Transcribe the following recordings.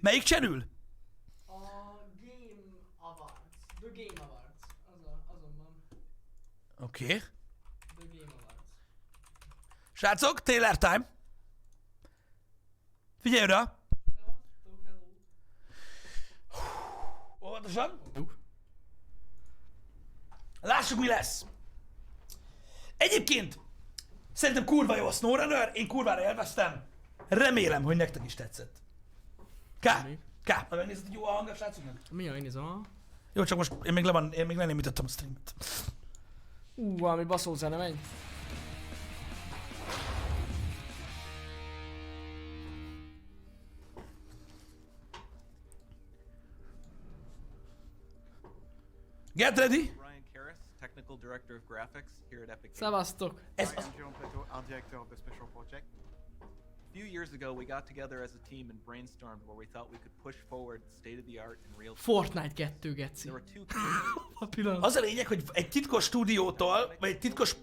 Melyik channel? A Game Awards. The Game Awards. Azon van. Oké. The Game Awards. Srácok, trailer time. Figyelj oda. Szevasztok, hello. Óvatosan. Lássuk, mi lesz. Egyébként szerintem kurva jó a SnowRunner, én kurvára élveztem. Remélem, hogy nektek is tetszett. Megnézed, hogy jó a hang a srácoknak? Mi a nézem? Jó, csak most én még lenémítettem a streamet. Valami baszó zene megy. Get ready! Technical Director of Graphics here at Epic Games. Szevasztok. Ez I am John Plateau, art director of the special project. A few years ago, we got together as a team and brainstormed where we thought we could push forward state of the art in real time. Fortnite 2, geci. There were two key A pillanat. Az a lényeg, hogy egy titkos stúdiótól, vagy egy titkos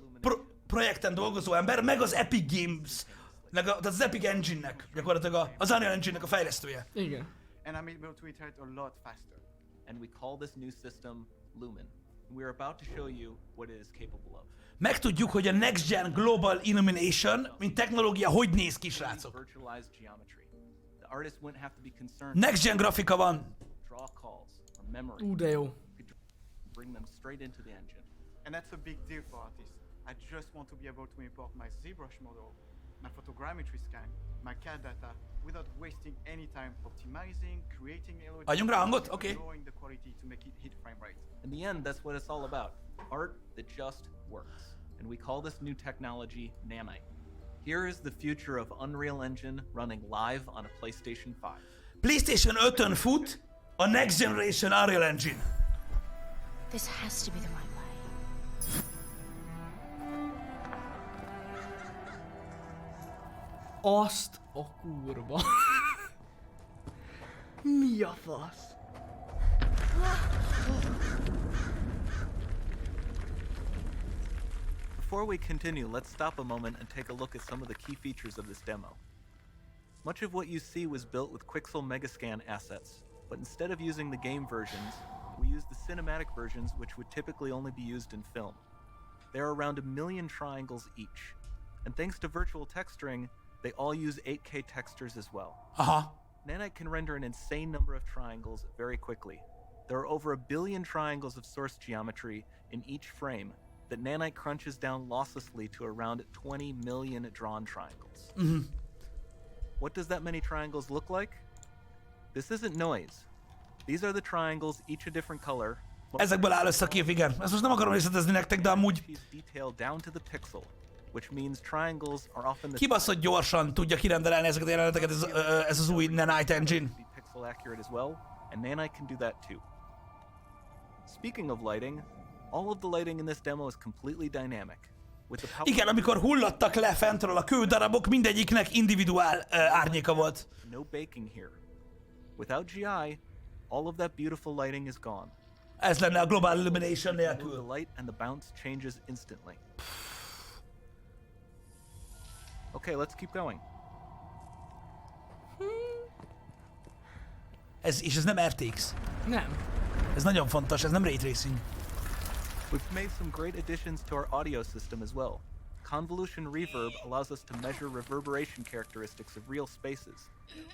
projekten dolgozó ember, meg az Epic Games, tehát az Epic Engine-nek, gyakorlatilag az Unreal Engine-nek a fejlesztője. Igen. And I'm able to iterate a lot faster. and we call this new system Lumen. We're about to show you what it is capable of. Megtudjuk, hogy a Next Gen Global Illumination, mint technológia, hogy néz ki, srácok. Virtualized geometry. The artist wouldn't have to be concerned. Next Gen grafika van. Draw calls or memory. De jó. Bring them straight into the engine. And that's a big deal for artists. I just want to be able to import my ZBrush model, my photogrammetry scan, my CAD data, without wasting any time optimizing, creating LOD, Adjunk rá hangot? Oké. lowering the quality to make it hit frame rate. In the end, that's what it's all about. Art that just works. And we call this new technology Nanite. Here is the future of Unreal Engine running live on a PlayStation 5. PlayStation 5-ön fut a Next Generation Unreal Engine. This has to be the right way. Azt a kurva. Mi a fasz? Before we continue, let's stop a moment and take a look at some of the key features of this demo. Much of what you see was built with Quixel Megascan assets, but instead of using the game versions, we used the cinematic versions, which would typically only be used in film. There are around 1 million triangles each, and thanks to virtual texturing, they all use 8K textures as well. Aha. Nanite can render an insane number of triangles very quickly. There are over 1 billion triangles of source geometry in each frame that Nanite crunches down losslessly to around 20 million drawn triangles. What does that many triangles look like? This isn't noise. These are the triangles, each a different color. Ezekből áll össze a kép, igen. Ezt most nem akarom részletezni nektek, de amúgy She's detailed down to the pixel, which means triangles are often the kibaszott gyorsan tudja kirendelni ezeket a jeleneteket ez az új Nanite Engine. be pixel accurate as well, and Nanite can do that too. Speaking of lighting, all of the lighting in this demo is completely dynamic. With the power Igen, amikor hullattak le fentről a kődarabok, mindegyiknek individuál árnyéka volt. no baking here. Without GI, all of that beautiful lighting is gone. Ez lenne a Global Illumination The nélkül. light and the bounce changes instantly. Okay, let's keep going. És ez nem RTX. Nem. Ez nagyon fontos, ez nem Ray Tracing. We've made some great additions to our audio system as well. Convolution reverb allows us to measure reverberation characteristics of real spaces,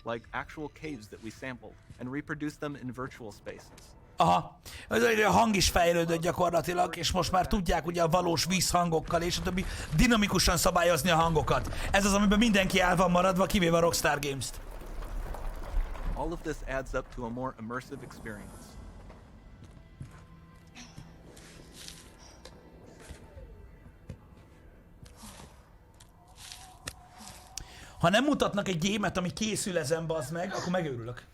like actual caves that we sampled, and reproduce them in virtual spaces. Aha. A hang is fejlődött gyakorlatilag, és most már tudják ugye a valós vízhangokkal és a többi dinamikusan szabályozni a hangokat. Ez az, amiben mindenki el van maradva, kivéve a Rockstar Games-t. All of this adds up to a more immersive experience. Ha nem mutatnak egy gémet, ami készül ezen, bazd meg, akkor megőrülök.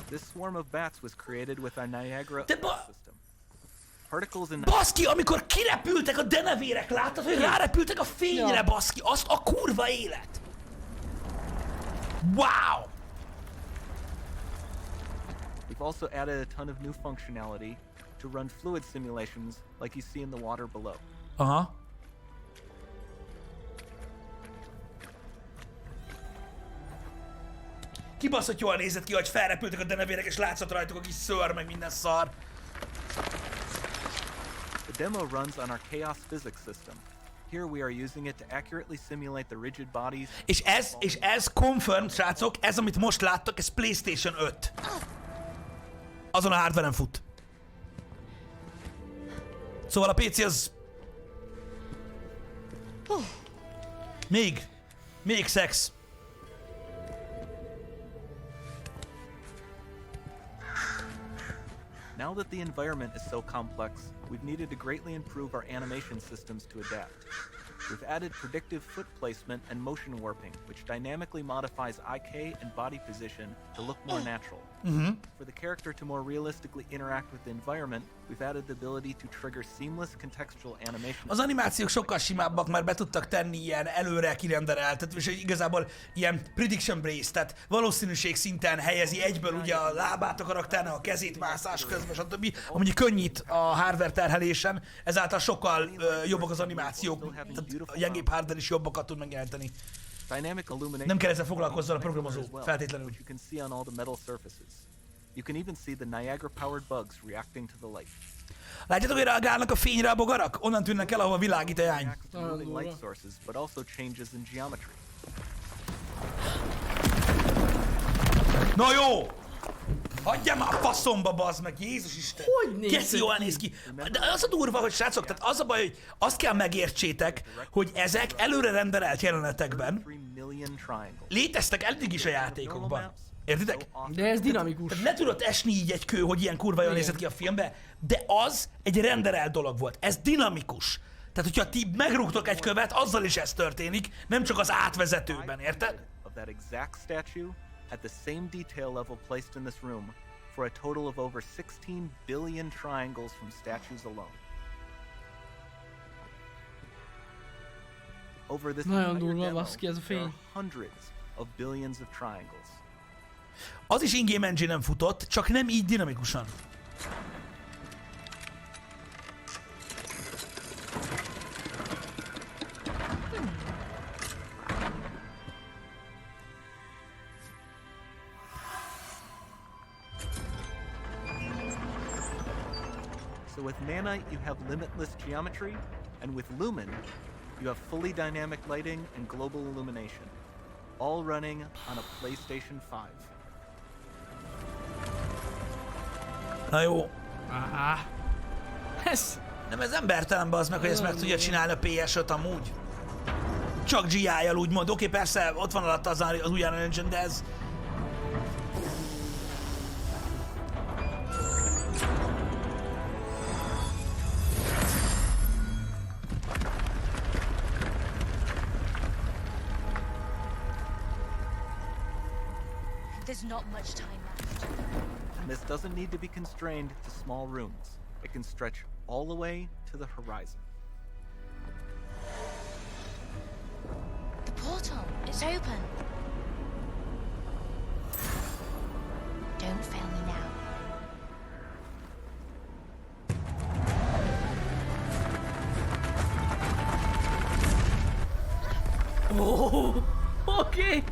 This swarm of bats was created with our Niagara De ba- system. Particles in Baszki, amikor kirepültek a denevérek, láttad, hogy rárepültek a fényre, Ja. baszki, azt a kurva élet. Wow! We've also added a ton of new functionality to run fluid simulations like you see in the water below. Aha. kibaszott jól nézett ki, hogy felrepültek a denevérek, és látszott rajtuk a kis szőr, meg minden szar. The demo runs on our chaos physics system. Here we are using it to accurately simulate the rigid bodies. És ez confirmed, srácok, ez amit most láttok, ez PlayStation 5. Azon a hardware-en fut. Szóval a PC az... Még szex. Now that the environment is so complex, we've needed to greatly improve our animation systems to adapt. We've added predictive foot placement and motion warping, which dynamically modifies IK and body position to look more natural. For the character to more realistically interact with the environment, we've added the ability to trigger seamless contextual animation. Az animációk sokkal simábbak, mert be tudtak tenni ilyen előre kirenderelt, és igazából ilyen prediction based, tehát valószínűség szinten helyezi egyből ugye a lábát a karakternek, a kezét mászás közben, stb. Amúgy könnyít a hardware terhelésen, ezáltal sokkal jobbak az animációk, tehát a gyengébb hardware is jobbakat tud megjelenteni. Dynamic illumination. Nem kell ezzel foglalkozzon a programozó, feltétlenül. Which you can see on all the metal surfaces. You can even see the Niagara-powered bugs reacting to the light. Látjátok, hogy reagálnak a fényre a bogarak? Onnan tűnnek el, ahol világít a jány. Reacts to moving light sources, but also changes in geometry. Na jó! Hagyjál már a faszomba, bazd meg, Jézus Isten! Hogy néz Keci ki? jól néz ki. De az a durva, hogy srácok, tehát az a baj, hogy azt kell megértsétek, hogy ezek előre renderelt jelenetekben 3 million triangles. léteztek eddig is a játékokban. Értitek? De ez dinamikus. Tehát le tudott esni így egy kő, hogy ilyen kurva jól nézett ki a filmbe, de az egy renderelt dolog volt. Ez dinamikus. Tehát, hogyha ti megrúgtok egy követ, azzal is ez történik, nem csak az átvezetőben, érted? Of that exact statue at the same detail level placed in this room for a total of over 16 billion triangles from statues alone. Over this Nagyon entire durva, demo, baszki, ez a there are fény. hundreds of billions of triangles. Az is in-game engine-en futott, csak nem így dinamikusan. So with Nanite, you have limitless geometry, and with Lumen, you have fully dynamic lighting and global illumination, all running on a PlayStation 5. Na jó. Áh. Ez... Nem, ez embertelen, bazd meg, hogy ezt meg tudja csinálni a PS5 amúgy. Csak GI-jal úgymond. Oké, persze, ott van alatt az új Unreal Engine, de ez... There's not much time left. And this doesn't need to be constrained to small rooms. It can stretch all the way to the horizon. The portal, it's open. Don't fail me now. Oh, oké.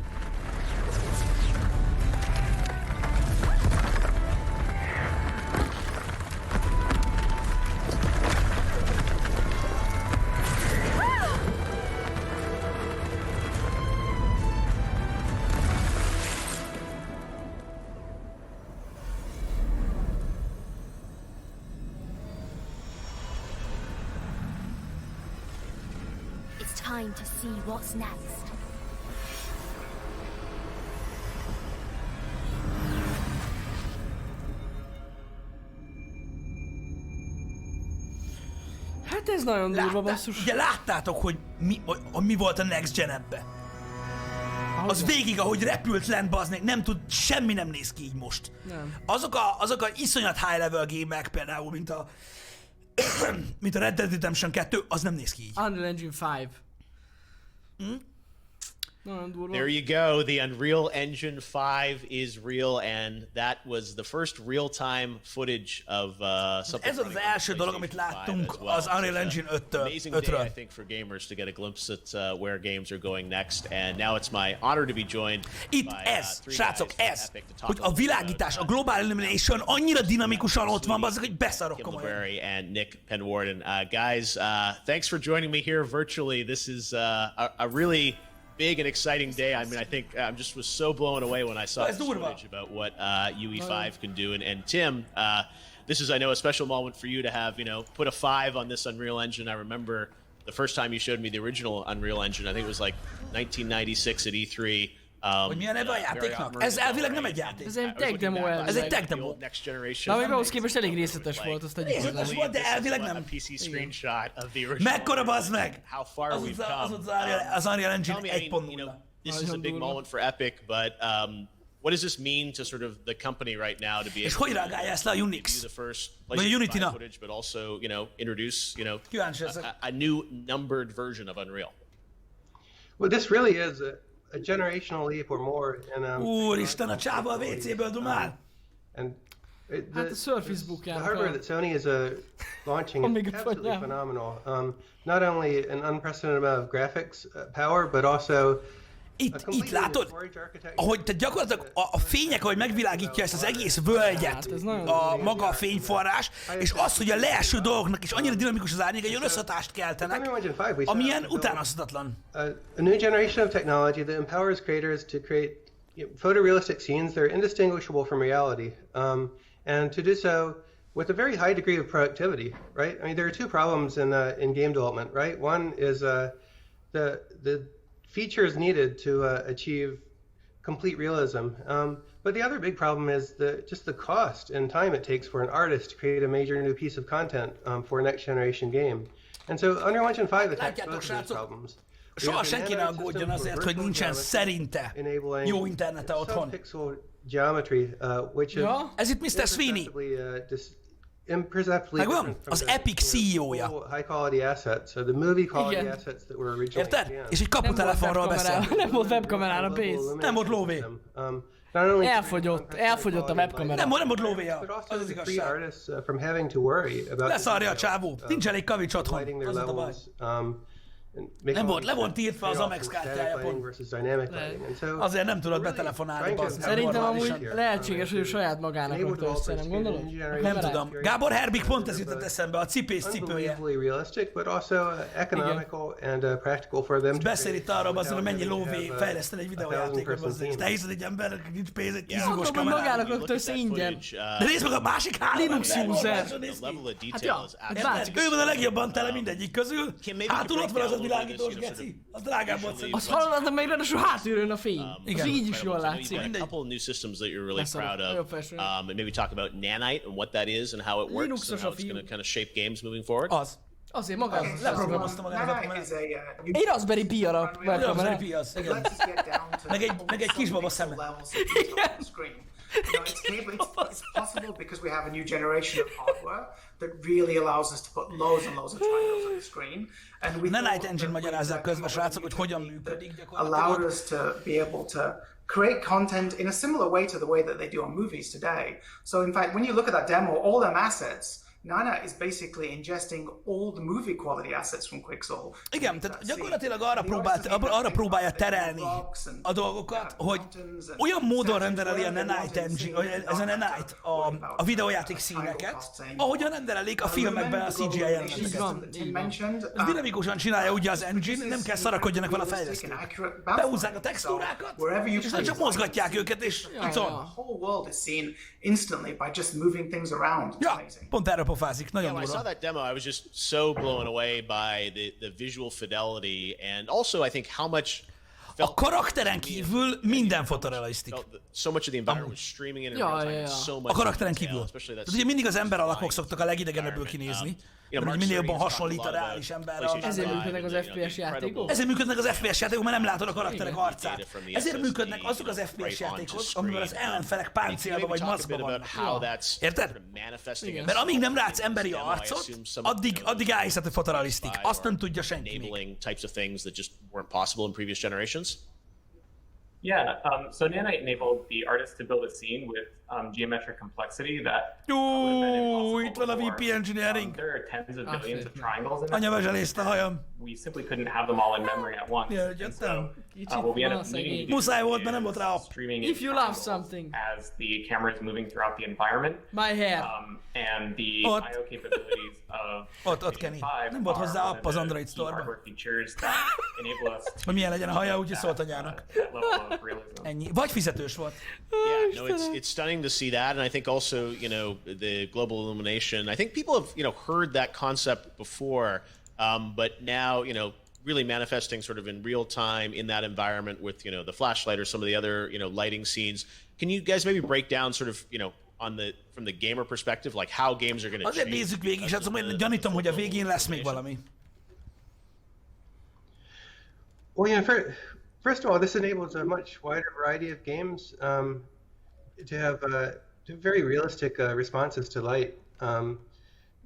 It's time to see what's next. Hát ez nagyon durva, basszus. Ugye láttátok, hogy mi volt a Next Gen ebbe? Az végig, ahogy repült lent, bazd, nem tud, semmi nem néz ki így most. Nem. Azok a iszonyat high level gémek például, mint a Red Dead Redemption 2, az nem néz ki így. Unreal Engine 5. Nagyon durva. There you go. The Unreal Engine 5 is real, and that was the first real-time footage of something. Ez az running on első dolog, amit PlayStation 5 láttunk as well. az Unreal So it's Engine an 5-től. amazing day, I think, for gamers to get a glimpse at where games are going next. And now it's my honor to be joined Itt by ez, three srácok, guys from ez, Epic to talk hogy a about világítás, a Global Illumination annyira dinamikusan ott van, bazzak, hogy beszarok Kim komolyan. LaBerry and Nick Penwarden. Guys, thanks for joining me here virtually. This is a really big and exciting day. I mean, I think I just was so blown away when I saw Ez this durva. footage about what UE5 can do. And Tim, this is, I know, a special moment for you to have, put a 5 on this Unreal Engine. I remember the first time you showed me the original Unreal Engine. I think it was like 1996 at E3. Hogy milyen neve a játéknak? Ez elvileg nem egy játék. Ez egy tech demo elvileg. Ez egy tech demo. De még ahhoz képest elég részletes volt, azt egyik hozzá. Részletes volt, de elvileg nem. PC screenshot of the original. Mekkora bazd meg? How far Az we've az come. az Unreal Engine Tell me, I mean, 1.0. this is a big moment for Epic, but what does this mean to sort of the company right now to be És able hogy to reagálja ezt le a do Unix? the first Vagy a PlayStation 5 Unity-na? footage, but also, introduce, Kíváncsi leszek. a new numbered version of Unreal? Well, this really is a generational leap or more. And, Úristen, a csáva a WC-ből dumál. And Hát a Surface the Bookjának hardware that Sony is launching is Omega absolutely Fire. phenomenal. Not only an unprecedented amount of graphics power, but also Itt látod, ahogy te gyakorlatilag a fények, ahogy megvilágítja ezt az egész völgyet, Hát, ez nagyon a durva. maga a fényforrás, és az, hogy a leeső dolgoknak is annyira dinamikus az árnyék, egy összhatást keltenek, amilyen utánozhatatlan. A new generation of technology that empowers creators to create photorealistic scenes that are indistinguishable from reality, and to do so with a very high degree of productivity. Right? I mean, there are two problems in game development. Right? One is the features needed to achieve complete realism. But the other big problem is just the cost and time it takes for an artist to create a major new piece of content for a next generation game. And so Unreal Engine 5 attacks both of those problems. Soha senki ne aggódjon azért, hogy nincsen szerinte jó internete otthon. Pixel geometry, which is Ez itt Mr. Sweeney. imperceptibly Megvan? different from Az the Epic CEO-ja. high quality assets, so the movie quality Igen. assets that were originally Érted? scanned. És egy kaputelefonról beszél. Nem volt webkamerára pénz. Nem volt lóvé. Elfogyott a webkamera. Nem volt lóvéja. But also Az az to free igazság. artists from having to worry about Leszarja a csávó. Nincs elég kavics otthon. lighting their Az volt a baj. levels. Nem volt, le volt írtva az Amex kártyája pont. Azért nem tudod betelefonálni, bazd meg. Szerintem normálisan. amúgy lehetséges, hogy ő saját magának rakta össze, nem gondolod? Nem tudom. Gábor Herbig pont ez jutott eszembe, a cipés cipője. Beszél itt arról, bazdmeg, hogy mennyi lóvé fejleszteni egy videójátékot, bazdmeg. És te hiszed egy embernek, nincs pénz egy kizugos Mondom, hogy kamerára. magának rakta össze ingyen. De nézd meg a másik három Linux ember, user. normálisan néz ki. The level of Hát detail ja, is hát absolutely látszik. Ő van a legjobban tele mindegyik közül. maybe Hátul ott van az a break down a little világítós bit, sort of geci. Az drágább volt szerintem. Azt hallod, de még ráadásul hátulról a fény. Igen. Az így is jól You've got látszik. a couple of new systems that you're really That's a- proud real of, fashion. and maybe talk about Nanite and what that is and how it works Linuxos and a how it's fiú. going to kind of shape games moving forward. Az. Azért maga Leprogramozta magának a Nanite kamerát. is a new Egy Raspberry Pi-ra Raspberry webkamera. Pi az, igen. Let's just get down to Meg egy kisbaba some szeme. levels of detail on the screen. It's capable, it's possible because we have a new generation of hardware that really allows us to put loads and loads of triangles on the screen. And we Nanite Engine magyarázzák közben, srácok, hogy hogyan működik gyakorlatilag. allowed us to be able to create content in a similar way to the way that they do on movies today. So in fact, when you look at that demo, all them assets, Nana is basically ingesting all the movie quality assets from Quixel. Igen, tehát gyakorlatilag arra próbálja terelni a dolgokat, hogy olyan módon rendereli a Nanite Engine, vagy ez a Nanite a videójáték színeket, ahogyan renderelik a filmekben a CGI jeleneteket. Ez dinamikusan csinálja ugye az engine, nem kell szarakodjanak vele a fejlesztők. Behúzzák a textúrákat, és nem csak mozgatják őket, és itt The van. whole world is seen instantly by just moving things around. It's Ja, amazing. pont erre pofázik, nagyon When I saw durva. that demo, I was just so blown away by the visual fidelity and also I think how much A karakteren kívül minden fotorealisztik. so much of the environment was streaming in in Ja, real time. ja, ja. So much A karakteren detail, kívül. especially that Tehát ugye mindig az ember alakok flying szoktak a legidegenebből environment. kinézni, You know, mert hogy Mark minél jobban Cerny's hasonlít a talked a lot reális about emberre. PlayStation Ezért 5 működnek az and, you know, FPS the játékok. incredible Ezért működnek az FPS játékok, mert nem látod a karakterek data arcát. from the Ezért SSD működnek azok az FPS right onto játékok, screen. amivel az ellenfelek Can you páncélba maybe vagy talk a maszkba bit about vannak. how that's Érted? sort of manifesting Igen. Mert amíg nem látsz itself emberi in this demo, I arcot, assume some of addig elhiszed, hogy fotorealisztik. by Azt nem or tudja senki még. enabling types of things that just weren't possible in previous generations. Yeah, so Nanite enabled the artist to build a scene with geometric complexity that would have been Ó, impossible itt van a before. VP Engineering. There are tens of billions of triangles in Anya this. vezselészte a hajam. We simply couldn't have them all in memory at once. Ja, And jöttem. so, what we end up needing to Muszáj do volt, mert nem volt rá is app. streaming If in you love triangles something. as the camera is moving throughout the environment. My hair. And the Ott. I/O capabilities of Ott, Kenny. Nem volt hozzá app az Android Store-ban. hardware features that enable us Hogy milyen legyen a haja, úgyhogy szólt anyának. that level of realism. Ennyi. Vagy fizetős volt. Yeah, no, it's stunning to see that, and I think also, you know, the global illumination. I think people have, you know, heard that concept before, but now, you know, really manifesting sort of in real time in that environment with, you know, the flashlight or some of the other, you know, lighting scenes. Can you guys maybe break down sort of, you know, from the gamer perspective, like how games are going to change? Azért nézzük végig, és azt mondom, gyanítom, hogy a végén lesz még valami. Well, you know, first of all, this enables a much wider variety of games to have very realistic responses to light.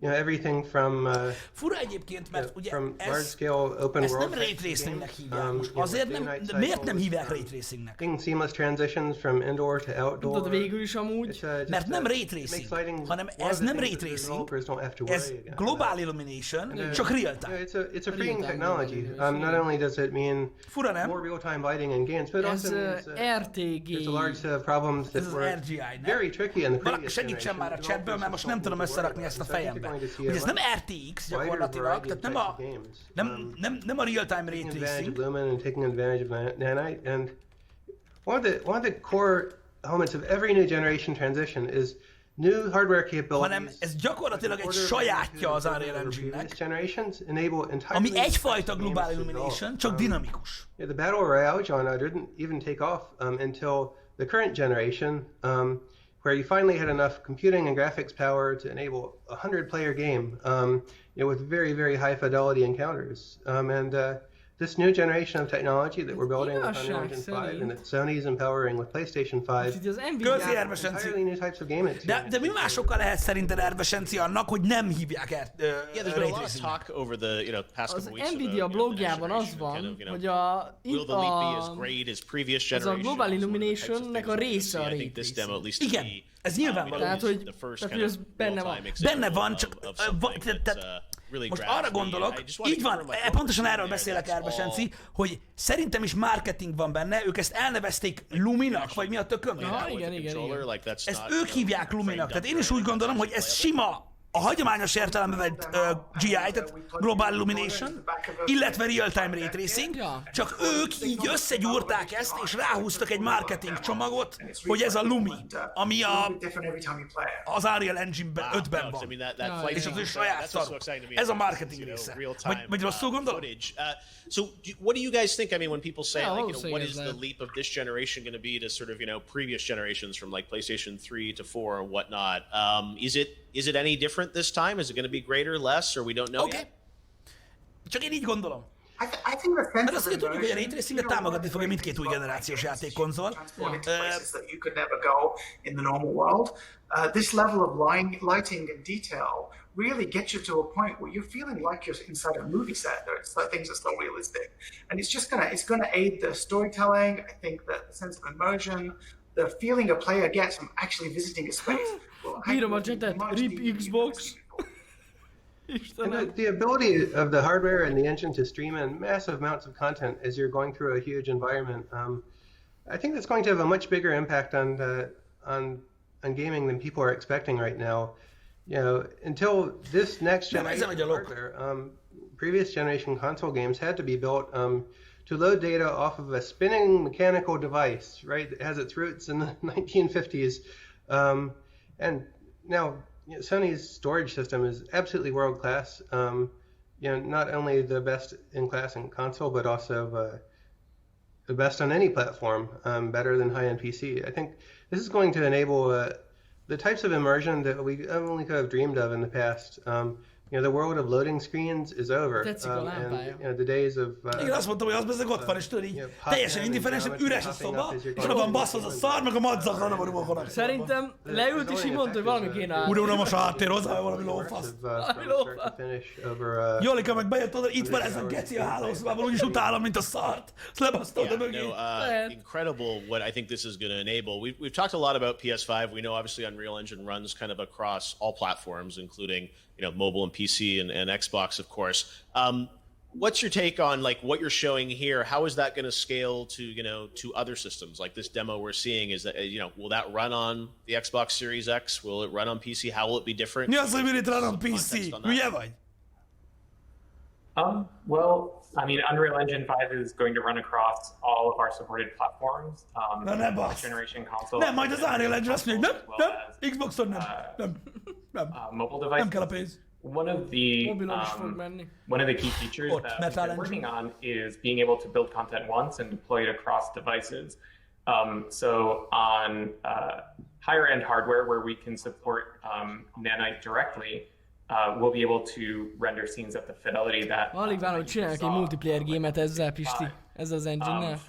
You know, everything from Fura egyébként, mert ugye from large ez, scale open ezt world nem ray types of tracingnek games, hívják. you know, Azért with nem, day-night de miért nem cycles, hívják ray tracingnek? Making seamless transitions from indoor to outdoor. Tudod, végül is amúgy. Just, Mert nem ray it makes tracing, lighting hanem one of ez the nem things ray that the tracing, developers don't have to ez worry about. global illumination, And, csak real yeah, time. it's a freeing Real-time technology. illumination, Not only does it mean Fura nem? more real-time lighting in games, but it Ez also means RTG. there's a large set of problems Ez that az were RGI, nem? very tricky in the Valaki previous segítsen már a generation. chatből, mert most nem tudom összerakni ezt a fejembe. Hogy ez nem RTX gyakorlatilag, tehát nem a real-time ray Taking advantage tracing. of Lumen and taking advantage of Nanite, and one of the core elements of every new generation transition is new hardware capabilities. Hanem ez gyakorlatilag egy sajátja az Unreal Engine-nek, ami egyfajta global illumination, csak dinamikus. Yeah, the Battle Royale genre didn't even take off until the current generation, where you finally had enough computing and graphics power to enable a 100-player game, you know, with very, very high fidelity encounters. This new generation of technology that we're building with Unreal Engine 5 and that Sony's empowering with PlayStation 5, Itt az Nvidia. Közi ervesenci. entirely new types of game experiences. De mi másokkal lehet szerinted ervesenci annak, hogy nem hívják Yeah, there's been a ray lot of tracingnek? talk over the, you know, past Az couple weeks. Nvidia about, you know, the blogjában next az generation, van, kind of, you know, hogy a will the leap be as great as previous ez a generations? global What are the types of illuminationnek a things that we része see? a I ray think this demo, at tracing. least to Igen, me, ez nyilvánvaló. Tehát, hogy- the first tehát, kind hogy of ez benne van. real-time example Benne van, csak of something that's, really most grabs arra me. gondolok, I just wanna így van, confirm, like, pontosan what erről there, beszélek, that's Erbesenci, all. hogy szerintem is marketing van benne, ők ezt elnevezték Luminak, vagy mi a tököm? Play that with the igen, controller, like, that's Ezt not, ők you know, hívják framed Luminak, up tehát én is very úgy gondolom, hogy ez sima a hagyományos értelemben vett GI, tehát Global Illumination, illetve Real-Time Ray Tracing, csak ők így összegyúrták ezt, és ráhúztak egy marketing csomagot, hogy ez a Lumi, ami az Unreal Engine 5-ben No, 'cause I van. mean, that flight És az ő scene, saját that's what's so szaruk. exciting to me Ez a about marketing this, you know, része. real-time, Vagy rosszul gondolom? footage. So, what do you guys think? I mean, when people say, Yeah, like, you know, what valószínűleg is ez the lehet. leap of this generation going to be to sort of, you know, previous generations from like PlayStation 3 to 4 and whatnot? Is it any different this time? Is it going to be greater, less, or we don't know Oké. yet? Csak én így gondolom. I think the sense Mert of azt ugye tudjuk, hogy a Ray immersion, Tracinget támogatni fogja mindkét új generációs játékkonzol. transport into places that you could never go in the normal world. This level of lighting and detail really gets you to a point where you're feeling like you're inside a movie set. Things are so realistic, and it's gonna aid the storytelling. I think that the sense of immersion, the feeling a player gets from actually visiting a space. Írom a chatet, RIP Xbox. And the ability of the hardware and the engine to stream in massive amounts of content as you're going through a huge environment, I think that's going to have a much bigger impact on gaming than people are expecting right now. You know, until this next generation of hardware, previous generation console games had to be built to load data off of a spinning mechanical device, right? That has its roots in the 1950s, and now. You know, Sony's storage system is absolutely world class. You know, not only the best in class in console, but also the best on any platform. Better than high-end PC. I think this is going to enable the types of immersion that we only could have dreamed of in the past. the world of loading screens is over. Tetszik a lámpája. And the days of Igen, azt mondtam, hogy az bezzeg ott van, és tudod így, teljesen indiferensebb, üres a szoba, és oda van basszva az a szar, meg a madzakra nem van a Szerintem leült és így mondta, hogy valami kéne át. Uram, most a háttér hozzá, valami lófasz. Jolika meg bejött oda, itt van ez a geci a hálószobában, úgyis utálom, mint a szart. Ezt lebasztod a mögé. Incredible what I think this is going to enable. We've talked a lot about PS5. We know obviously Unreal Engine runs kind of across all platforms, including mobile and PC and Xbox, of course. What's your take on like what you're showing here? How is that going to scale to other systems? Like this demo we're seeing, is that will that run on the Xbox Series X? Will it run on PC? How will it be different? Mi az, hogy will it run on PC? Hülye vagy? Well, I mean, Unreal Engine 5 is going to run across all of our supported platforms. Na ne basz! Generation console. Nem, majd az Unreal Engine azt mondja, nem, Xboxon nem. Mobile devices. Nem kell a pénz. One of the key features that we've been working on is being able to build content once and deploy it across devices. So on higher end hardware where we can support Nanite directly, we'll be able to render scenes at the fidelity that alig várom, hogy csinálják egy multiplayer gémet ezzel, Pisti, ezzel az engine-nel.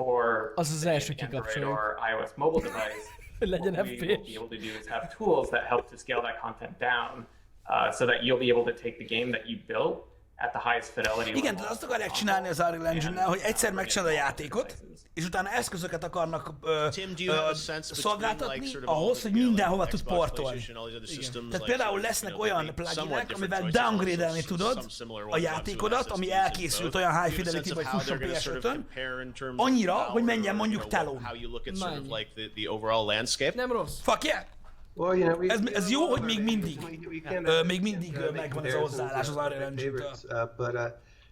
Az az első kikapcsoljuk. iOS mobile device, legyen what we will be able to do is have tools that help to scale that content down so that you'll be able to take the game that you built at the highest fidelity. Igen, tehát azt akarják csinálni az Unreal Engine-nel, hogy egyszer megcsinál a játékot, és utána eszközöket akarnak szolgáltatni ahhoz, hogy mindenhova tud portolni. Tehát például lesznek olyan pluginek, amivel downgrade-elni tudod a játékodat, ami elkészült olyan high fidelity vagy fusson PS5-ön, annyira, hogy menjen mondjuk telón. Nem rossz. Fuck yeah! Well, ez jó, hogy még mindig megvan ez a hozzáállás az Unreal Engine-től. But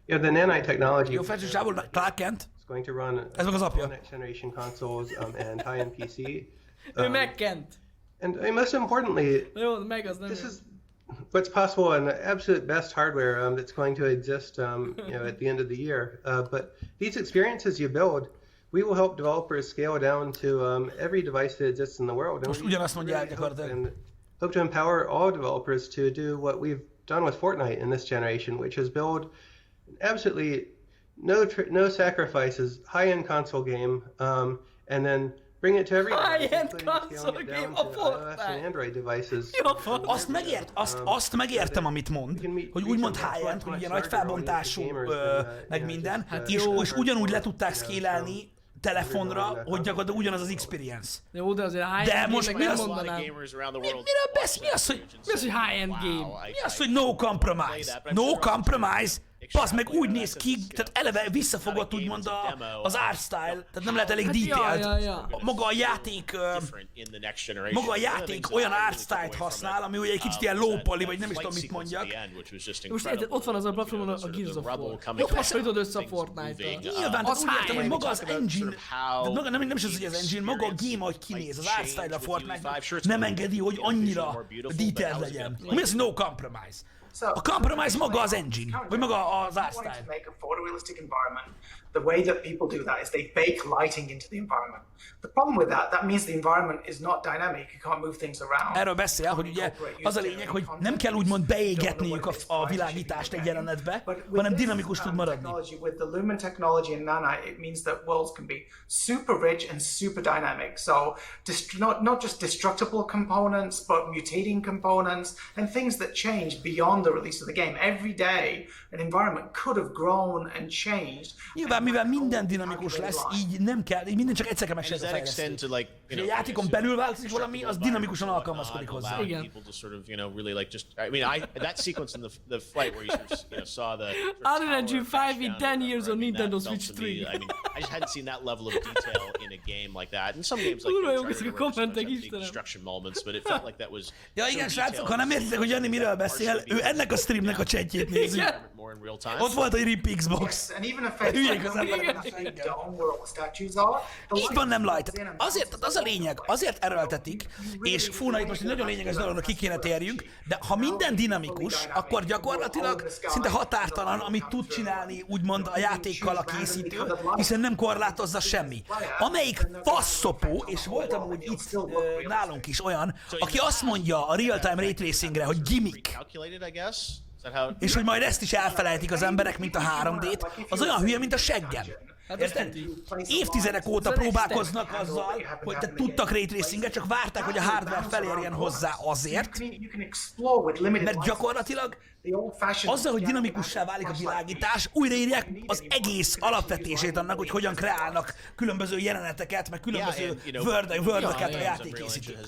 the nanite technology jó, felsősávol, Clark Kent. is going to run ez meg az apja. next generation consoles and high-end PC. Ő megkent. And most importantly, jó, meg az nem this is what's possible and the absolute best hardware that's going to exist at the end of the year. But these experiences you build, we will help developers scale down to every device that exists in the world. Most ugyanazt mondják gyakorlatilag. And hope to empower all developers to do what we've done with Fortnite in this generation, which is build absolutely no sacrifices high-end console game, and then bring it to every high-end console game a Fortnite. and Android devices. Azt megértem, amit mond, hogy úgymond high-end, hogy ugye nagy felbontású, meg minden, és ugyanúgy le tudták scale-elni telefonra, hogy gyakorlatilag ugyanaz az experience. Jó, de azért high-end de most mi az, miről beszél? Mi az, hogy high-end game? Mi az, hogy no compromise? No compromise? Bazd meg úgy néz ki, tehát eleve visszafogott úgymond az art style, tehát nem lehet elég detailed. Maga a játék olyan art style-t használ, ami ugye egy kicsit ilyen low poly, vagy nem is tudom mit mondjak. Most érted, ott van az a platformon a Gears of War. Jó, hasonlítod össze a Fortnite-tal. Nyilván, tehát úgy értem, hogy maga az engine, de nem is az, hogy az engine, maga a game, ahogy kinéz, az art style a Fortnite nem engedi, hogy annyira detailed legyen. Mi az, no compromise? A compromise maga az engine, vagy maga az art style. The way that people do that is they bake lighting into the environment. The problem with that means the environment is not dynamic. You can't move things around. Erről beszél, hogy ugye az a lényeg, hogy nem kell úgymond beégetniük a világítást egy jelenetbe, hanem dinamikus tud maradni. With the Lumen technology and nanite, it means that worlds can be super rich and super dynamic. So not just destructible components, but mutating components and things that change beyond the release of the game. Every day, an environment could have grown and changed. Mivel minden dinamikus lesz, így nem kell, így minden csak egyszer kell megcsinálni a fejlesztést. És a játékon belül változik valami, az dinamikusan alkalmazkodik hozzá. Igen. That sequence in the fight where you saw the Unreal Engine 5 in 10 years on Nintendo Switch 3. I just hadn't seen that level of detail in a game like that. And some games like destruction moments, but it felt like that was. Ja igen, srácok, ha nem értitek, hogy Jani miről beszél, ő ennek a streamnek a chatjét nézi. Ott volt egy RIP Xbox. Hülyék az emberek. Így van, nem light. Azért, az a lényeg, azért erőltetik, és fúna, itt most egy nagyon lényeges dologra ki kéne térjünk, de ha minden dinamikus, akkor gyakorlatilag szinte határtalan, amit tud csinálni úgymond a játékkal a készítő, hiszen nem korlátozza semmi. Amelyik faszopó, és volt amúgy itt nálunk is olyan, aki azt mondja a real-time ray tracingre, hogy gimmick. És hogy majd ezt is elfelejtik az emberek, mint a 3D-t, az olyan hülye, mint a seggem. Érted? Évtizedek óta próbálkoznak azzal, hogy te tudtak ray tracinget, csak várták, hogy a hardware felérjen hozzá azért, mert gyakorlatilag azzal, hogy dinamikussá válik a világítás, újraírják az egész alapvetését annak, hogy hogyan kreálnak különböző jeleneteket, meg különböző wordöket a játékkészítők.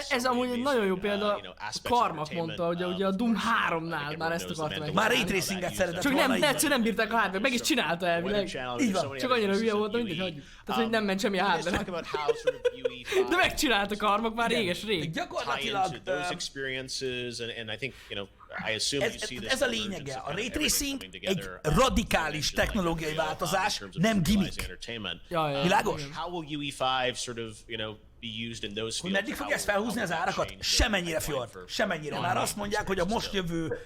Ez amúgy egy nagyon jó példa, Karmak mondta, hogy ugye a Doom 3-nál már ezt akarta meg. Már ray tracinget szeretett csak volna. nem bírták a hardware, meg is csinálta elvileg. Így van. Csak annyira hülye volt, mindegy, hagyjuk. Tehát, hogy nem ment semmi hardware. De megcsinálta Karmak már réges-rég. Gyakorlatilag... Ez a lényege. A ray tracing egy radikális technológiai változás, nem gimmick. Világos? Hogy meddig fogja ezt felhúzni az árakat? Semennyire, Fjord. Semennyire. Már azt mondják, hogy a most jövő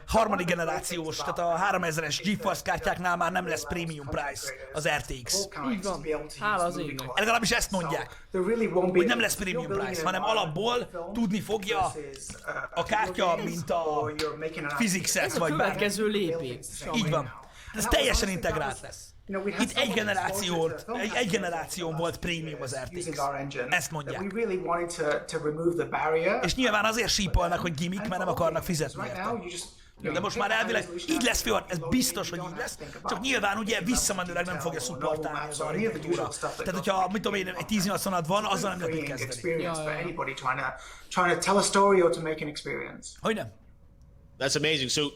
harmadik generációs, tehát a 3000-es GeForce kártyáknál már nem lesz premium price az RTX. Így van. Hála az égnek. Legalábbis ezt mondják. Hogy nem lesz premium price, hanem alapból tudni fogja a kártya, mint a physics-et, vagy bármi. Következő lépés. Így van. Ez teljesen integrált lesz. Itt egy generáción volt prémium az RTX. Ezt mondják. És nyilván azért sípolnak, hogy gimmick, mert nem akarnak fizetni érte. De most már elvileg így lesz, Fjord, ez biztos, hogy így lesz, csak nyilván ugye visszamenőleg nem fogja szupportálni az architektúra. Tehát hogyha, mit tudom én, egy 1080-at van, azzal nem lehet mit kezdeni. Hogy nem? That's amazing. So,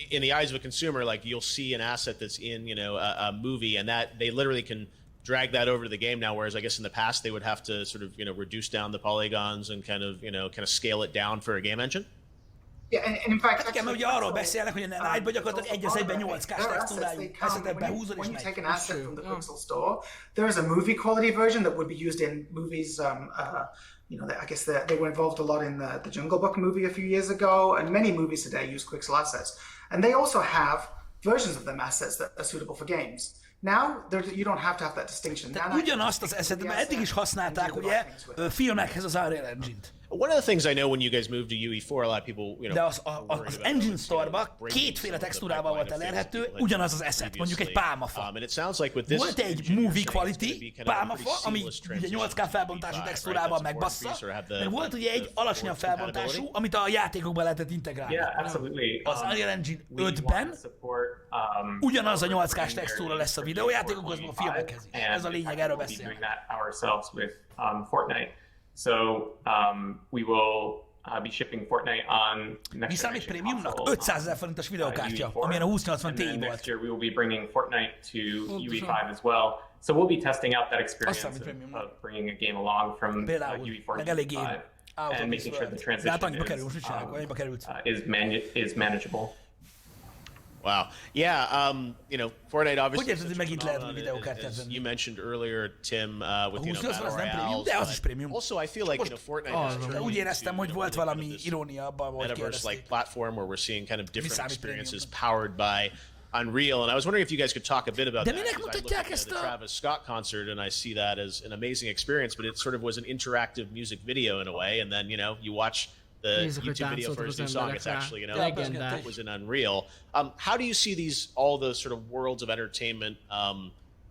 in the eyes of a consumer, like you'll see an asset that's in, a movie, and that they literally can drag that over to the game now. Whereas I guess in the past they would have to sort of, reduce down the polygons and kind of scale it down for a game engine. Yeah, and in fact, hát ugye arról beszélnek, hogy a Night-ban gyakorlatilag egy az egyben 8K-s textúrájú eszetet behúzod és megy. Take an asset from the Pixel Store. There is a movie quality version that would be used in movies. I guess they were involved a lot in the Jungle Book movie a few years ago, and many movies today use Quixel assets. And they also have versions of them assets that are suitable for games. Now, you don't have to have that distinction. Tehát ugyanazt az eszetet, mert eddig is használták ugye filmekhez az Unreal Engine-t. One of the things I know when you guys moved to UE4, a lot of people, de az Engine Store-ba kétféle textúrával volt elérhető, ugyanaz az asset, mondjuk egy pálmafa. Volt egy movie quality pálmafa, ami ugye 8K felbontású textúrával megbassza, meg volt ugye egy alacsonyabb felbontású, amit a játékokban lehetett integrálni. Az Unreal Engine 5-ben ugyanaz a 8K-s textúra lesz a videójátékokhoz, meg a filmekhez is. Ez a lényeg, erről beszélünk. So we will be shipping Fortnite on next generation premiumnak 500 000 forintos videokártya, amilyen a 2080 Ti volt. Next year we will be bringing Fortnite to UE5 as well. So we'll be testing out that experience of bringing a game along from UE4 to UE5 and making sure the transition is manageable. Wow. Yeah, Fortnite obviously. Hogy érted, hogy megint lehet videókártyát venni? You mentioned earlier, Tim, with Battle Royales. De az is premium. Also, I feel like Fortnite. Úgy éreztem, hogy volt valami irónia abban, hogy metaverse-like platform where we're seeing kind of different experiences powered by Unreal, and I was wondering if you guys could talk a bit about that. I looked at the Travis Scott concert, and I see that as an amazing experience, but it sort of was an interactive music video in a way, and then you watch the YouTube video for his new song. It's actually, it was in Unreal. How do you see all the sort of worlds of entertainment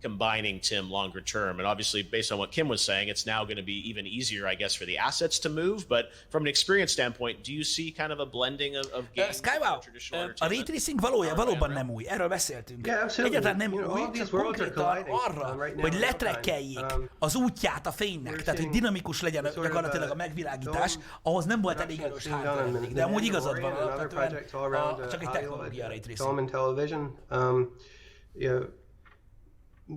combining, Tim, longer term? And obviously, based on what Kim was saying, it's now going to be even easier, I guess, for the assets to move. But from an experience standpoint, do you see kind of a blending of games and traditional entertainment? A ray tracing valóban nem új. Erről beszéltünk. Egyáltalán nem új, csak konkrétan arra, hogy letrekkeljék az útját a fénynek, tehát hogy dinamikus legyen gyakorlatilag a megvilágítás, ahhoz nem volt elég erős hardware. De amúgy igazad van, alapvetően csak egy technológia ray tracing.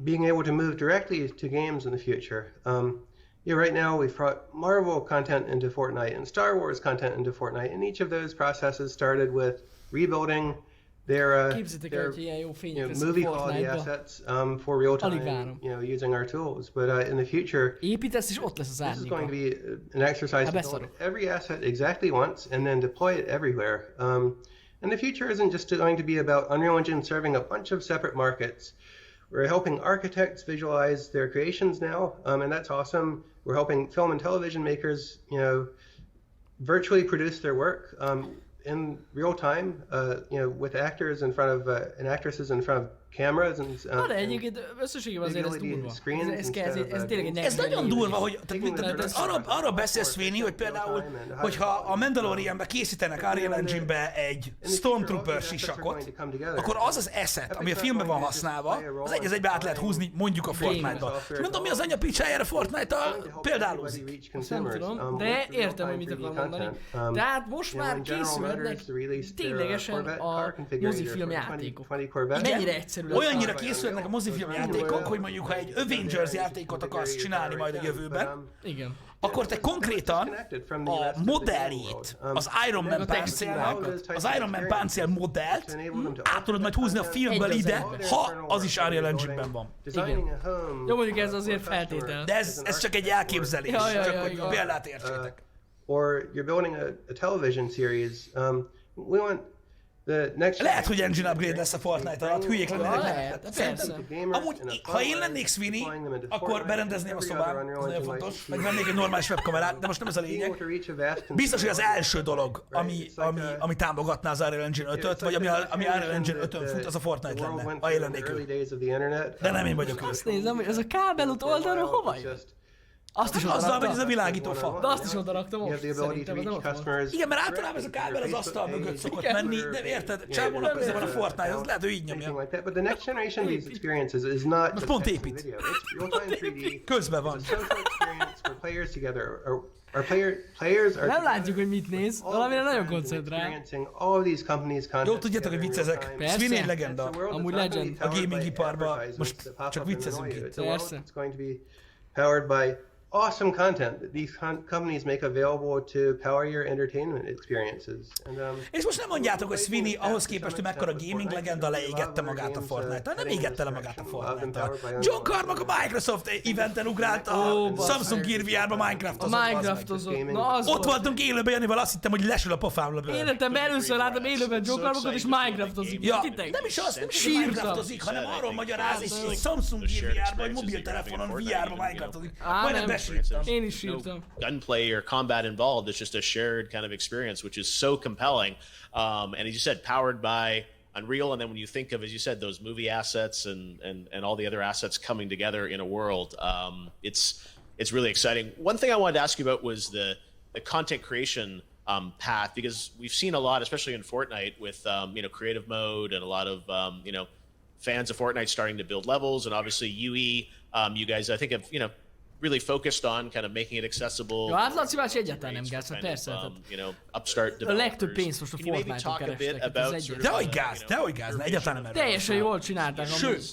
Being able to move directly to games in the future. Right now we've brought Marvel content into Fortnite and Star Wars content into Fortnite, and each of those processes started with rebuilding their movie quality assets for real time, using our tools. But in the future, this is going to be an exercise to build every asset exactly once and then deploy it everywhere. And the future isn't just going to be about Unreal Engine serving a bunch of separate markets. We're helping architects visualize their creations now, and that's awesome. We're helping film and television makers, virtually produce their work in real time, with actors in front of and actresses in front of cameras and de egyébként összességében azért ez durva. Ez tényleg egy ez nagyon durva, hogy arra beszélsz, Sweeney, hogy például, hogyha a Mandalorianbe készítenek Unreal Engine-be egy Stormtrooper sisakot, akkor az az asset, ami a filmben van használva, az egy egybe át lehet húzni mondjuk a Fortnite-ba. És nem tudom, mi az anyja picsájára Fortnite-tal példálózik. Nem tudom, de értem, hogy mit akar mondani. Tehát most már készülnek ténylegesen a mozifilm játékok. Mennyire egyszerű. Olyannyira készülnek a mozifilm játékok, hogy mondjuk, ha egy Avengers játékot akarsz csinálni majd a jövőben, igen, akkor te konkrétan a modelljét, az Iron Man páncélnak, az Iron Man páncél modellt át tudod majd húzni a filmből ide, ha az is Unreal Engine-ben van. Igen. Jó, mondjuk ez azért feltétel. De ez csak egy elképzelés, csak hogy példát értsétek. Or you're building a television series. We want lehet, hogy engine upgrade lesz a Fortnite alatt, hülyék lennének. Persze. Amúgy, ha én lennék Sweeney, akkor berendezném a szobám, ez nagyon fontos, meg vennék egy normális webkamerát, de most nem ez a lényeg. Biztos, hogy az első dolog, ami támogatná az Unreal Engine 5-öt, vagy ami Unreal Engine 5-ön fut, az a Fortnite lenne, ha én lennék ő. De nem én vagyok ő. Azt nézem, hogy ez a kábelút oldalról hova jön? Azt is azzal megy ez a világító fa. De azt is oda raktam most, szerintem ez nem ott van. Igen, mert általában ez a kábel az asztal mögött szokott menni, de érted, csávónak köze van a Fortnite, az lehet, ő így nyomja. Most pont épít. Közben van. Nem látjuk, hogy mit néz, valamire nagyon koncentrál. Jó, tudjátok, hogy viccezek. Sweeney egy legenda. Amúgy legend. A gaming iparban. Most csak viccezünk itt. Persze. Powered by awesome content that these companies make available to power your entertainment experiences. És most nem mondjátok, hogy Sweeney ahhoz képest, hogy mekkora gaming legenda leégette magát a Fortnite-tal. Nem égette le magát a Fortnite-tal. John Carmack a Microsoft eventen ugrált a Samsung Gear VR-ba Minecraftozott. Ott voltunk élőben, Janival, azt hittem, hogy lesül a pofámra. Életemben először láttam élőben John Carmackot és Minecraftozik. Ja, nem is az, nem is Minecraftozik, hanem arról magyaráz, és Samsung Gear VR-ba, vagy mobiltelefonon VR-ba Minecraftozik. Én is sírtam. Gunplay or combat involved. It's just a shared kind of experience, which is so compelling. And as you said, powered by Unreal, and then when you think of, as you said, those movie assets and all the other assets coming together in a world, it's really exciting. One thing I wanted to ask you about was the content creation path, because we've seen a lot, especially in Fortnite, with creative mode and a lot of fans of Fortnite starting to build levels, and obviously UE, you guys, I think, have really focused on kind of making it accessible. Ja, hát Laci bácsi egyáltalán nem gáz, persze. A legtöbb pénzt most a Fortnite-on kerestek. Dehogy gáz, egyáltalán nem erről. Teljesen jól csinálták amúgy.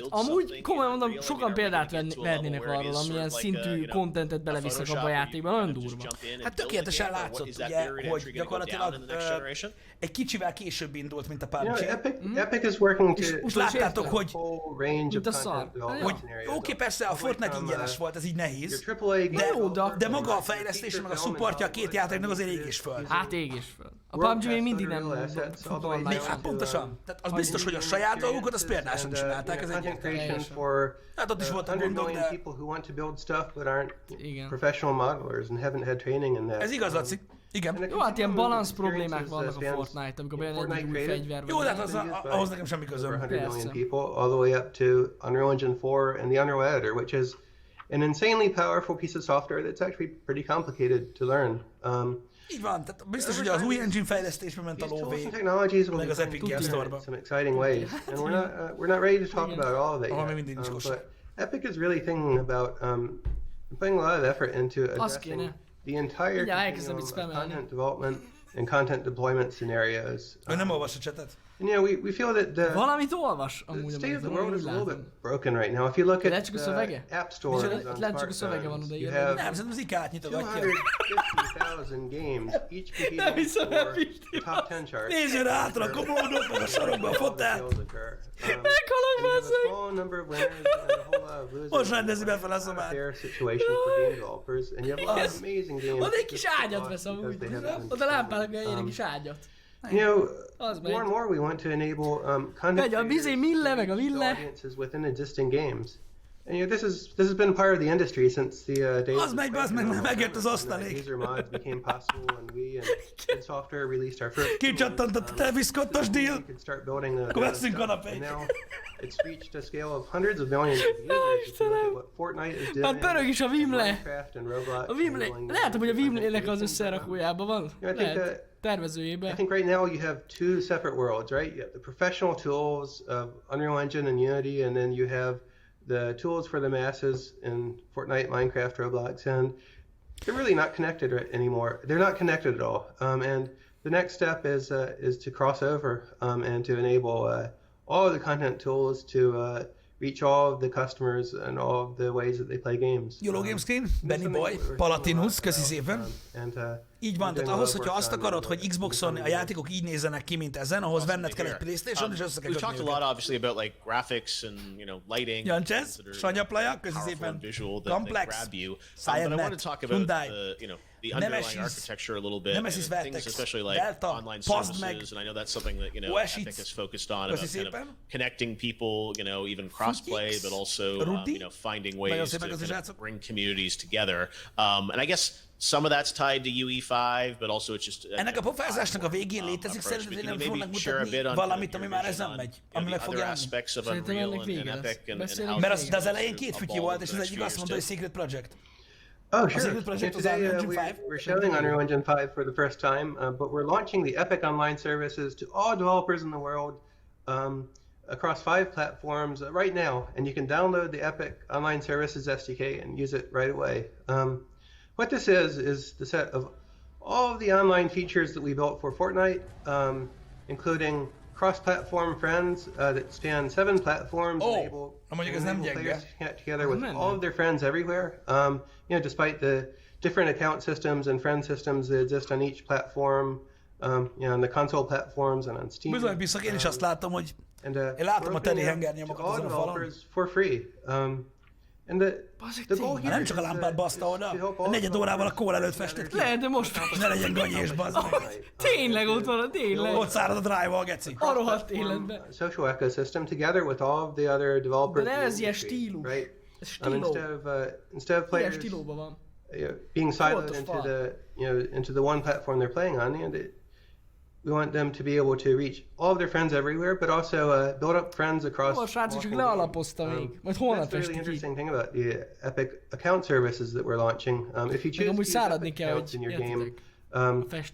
Amúgy komolyan mondom, sokan példát vernének arról, amilyen szintű contentet belevisznek abba a játékba, nagyon durva. Hát tökéletesen látszott, ugye, hogy gyakorlatilag egy kicsivel később indult, mint a PUBG. Epic is working to... Most láttátok, hogy... Mint a szar. Oké, persze a Fortnite ingyenes volt, ez így nehéz. De maga a fejlesztése, meg a supportja a két játéknak azért ég is föl. Hát ég is föl. A PUBG még mindig nem futball. Hát pontosan. Tehát az biztos, hogy a saját dolgukat, azt példásan csinálták, ez egyértelmű. Hát ott is voltak gondok, de... Ez igaz, Laci. Igen. Jó, hát ilyen balansz problémák vannak a Fortnite, amikor bejön egy új fegyver. Jó, de hát ahhoz nekem semmi közöm. Persze. All the way up to Unreal Engine 4 and the Unreal Editor, which is an insanely powerful piece of software that's actually pretty complicated to learn. Így van, tehát biztos, hogy az új engine fejlesztésbe ment a lóvé, meg az Epic Games Store-ba. Some exciting ways, and we're not ready to talk about all of it yet. But Epic is really thinking about putting a lot of effort into addressing the entire content development and content deployment scenarios. Ő nem olvas a csetet. We feel that the valamit olvas amúgy, state of the world is a little bit broken right now. If you look at the app stores on smartphones, you have 250,000 games, each competing for the top 10 charts. Nézzön hátra, komódok, meg a sarokba a fotel. Meghalok bazzeg! Most rendezi be fel a szobát. Oda egy kis ágyat vesz amúgy. Oda lámpának egy kis ágyat. More and more we want to enable content creators to reach audiences within existing games. And this has been part of the industry since the days. Az meg, megjött az osztalék. User mods became possible, and we and id Software released our first. Kicsattant a Travis Scott-os deal. You could start building the. Akkor veszünk kanapét. And now it's reached a scale of hundreds of millions of users. If you look at what Fortnite is doing. Már pörög is a Vimle. Minecraft and Roblox. A Vimle. Lehet, hogy a Vimlének az összerakójában van. Lehet. Tervezőjében. I think right now you have two separate worlds, right? You have the professional tools of Unreal Engine and Unity, and then you have the tools for the masses in Fortnite, Minecraft, Roblox, and they're really not connected anymore. They're not connected at all. And the next step is to cross over and to enable all of the content tools to reach all of the customers and all of the ways that they play games. YOLO Game Screen, Benny Boy, Palatinus, köszi szépen. Így van, tehát ahhoz, hogyha azt akarod, hogy Xboxon a játékok így nézzenek ki, mint ezen, ahhoz venned kell egy PlayStation, és össze kell kötni őket. We've talked a lot, obviously, about like graphics and lighting. Jancsez, Sanyaplaja, köszi szépen. Complex, Science, Hyundai, the underlying architecture a little bit, Nemesis, and things especially like Delta, online services, and I know that's something that Epic has focused on about kind of connecting people, even crossplay, but also finding ways to kind of bring communities together. And I guess some of that's tied to UE5, but also it's just ennek a pofázásnak a végén létezik szerinted, hogy nem fognak mutatni valamit, ami már ezen megy, ami meg fog jelenni. Szerintem ennek vége lesz. Mert az elején két fütyi volt, és az egyik azt mondta, hogy Secret Project. Oh, sure. Today we're showing Unreal Engine 5 for the first time, but we're launching the Epic Online services to all developers in the world across 5 platforms right now, and you can download the Epic Online Services SDK and use it right away. What this is the set of all of the online features that we built for Fortnite, including cross-platform friends that span 7 platforms, enable players to connect together with all of their friends everywhere. Despite the different account systems and friend systems that exist on each platform, on the console platforms and on Steam. Bizony, biztos, én is azt látom, hogy én látom a Teddy hengernyomokat azon a falon. For free. And the goal here nem csak a lámpát baszta oda, a negyed órával a kól előtt festett ki. Lehet, de most ne legyen ganyés, bazd. Tényleg ott van, tényleg. Ott szárad a drive-val, geci. A rohadt életben. Social ecosystem together with all of the other developers. De ne ez ilyen stílus. Right? Ez stíló. Instead of players stílóban van. Being siloed into the one platform they're playing on, we want them to be able to reach all of their friends everywhere, but also build up friends across. Srácok, csak lealapozta még. Majd holnap That's the really interesting thing about the Epic account services that we're launching. If you choose to use Epic accounts in your game,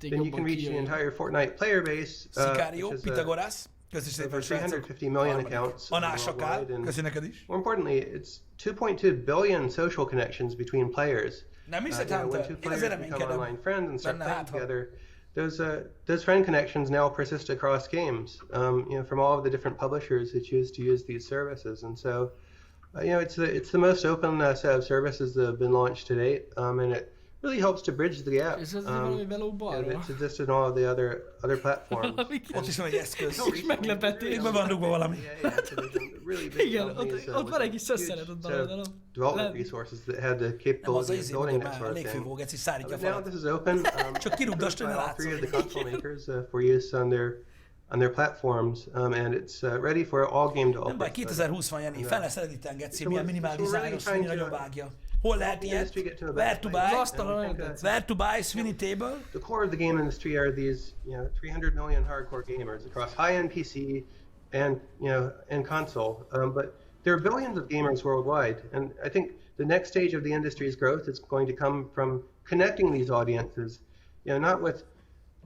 then you can reach the entire Fortnite player base, Sicario, Pitagoras, köszi szépen, 350 million accounts worldwide. Köszi neked is. More importantly, it's 2.2 billion social connections between players. Nem hiszed, Hunter? Én azért reménykedem. Online friends and start playing together. Those friend connections now persist across games, from all of the different publishers who choose to use these services, and so, it's the most open set of services that have been launched to date, and it really helps to bridge the gap that's existed on all of the other platforms. Ott is van egy eszköz. Meglepetés. Be van dugva valami. Igen, ott van egy kis szösszenet ott baloldalon. Development resources that had the capability of building that sort of thing. Now this is open. Csak kirugdast, hogy ne látszol. All 3 of the console makers for use on their platforms, and it's ready for all game developers. Nem baj, 2020 van, Jani. Fel lesz editen, geci, milyen minimál dizájnos, mi nagyon vágja. Hol lehet ilyet? Where to buy, Sweeney Table? The core of the game industry are these, 300 million hardcore gamers across high-end PC and console. But there are billions of gamers worldwide, and I think the next stage of the industry's growth is going to come from connecting these audiences, not with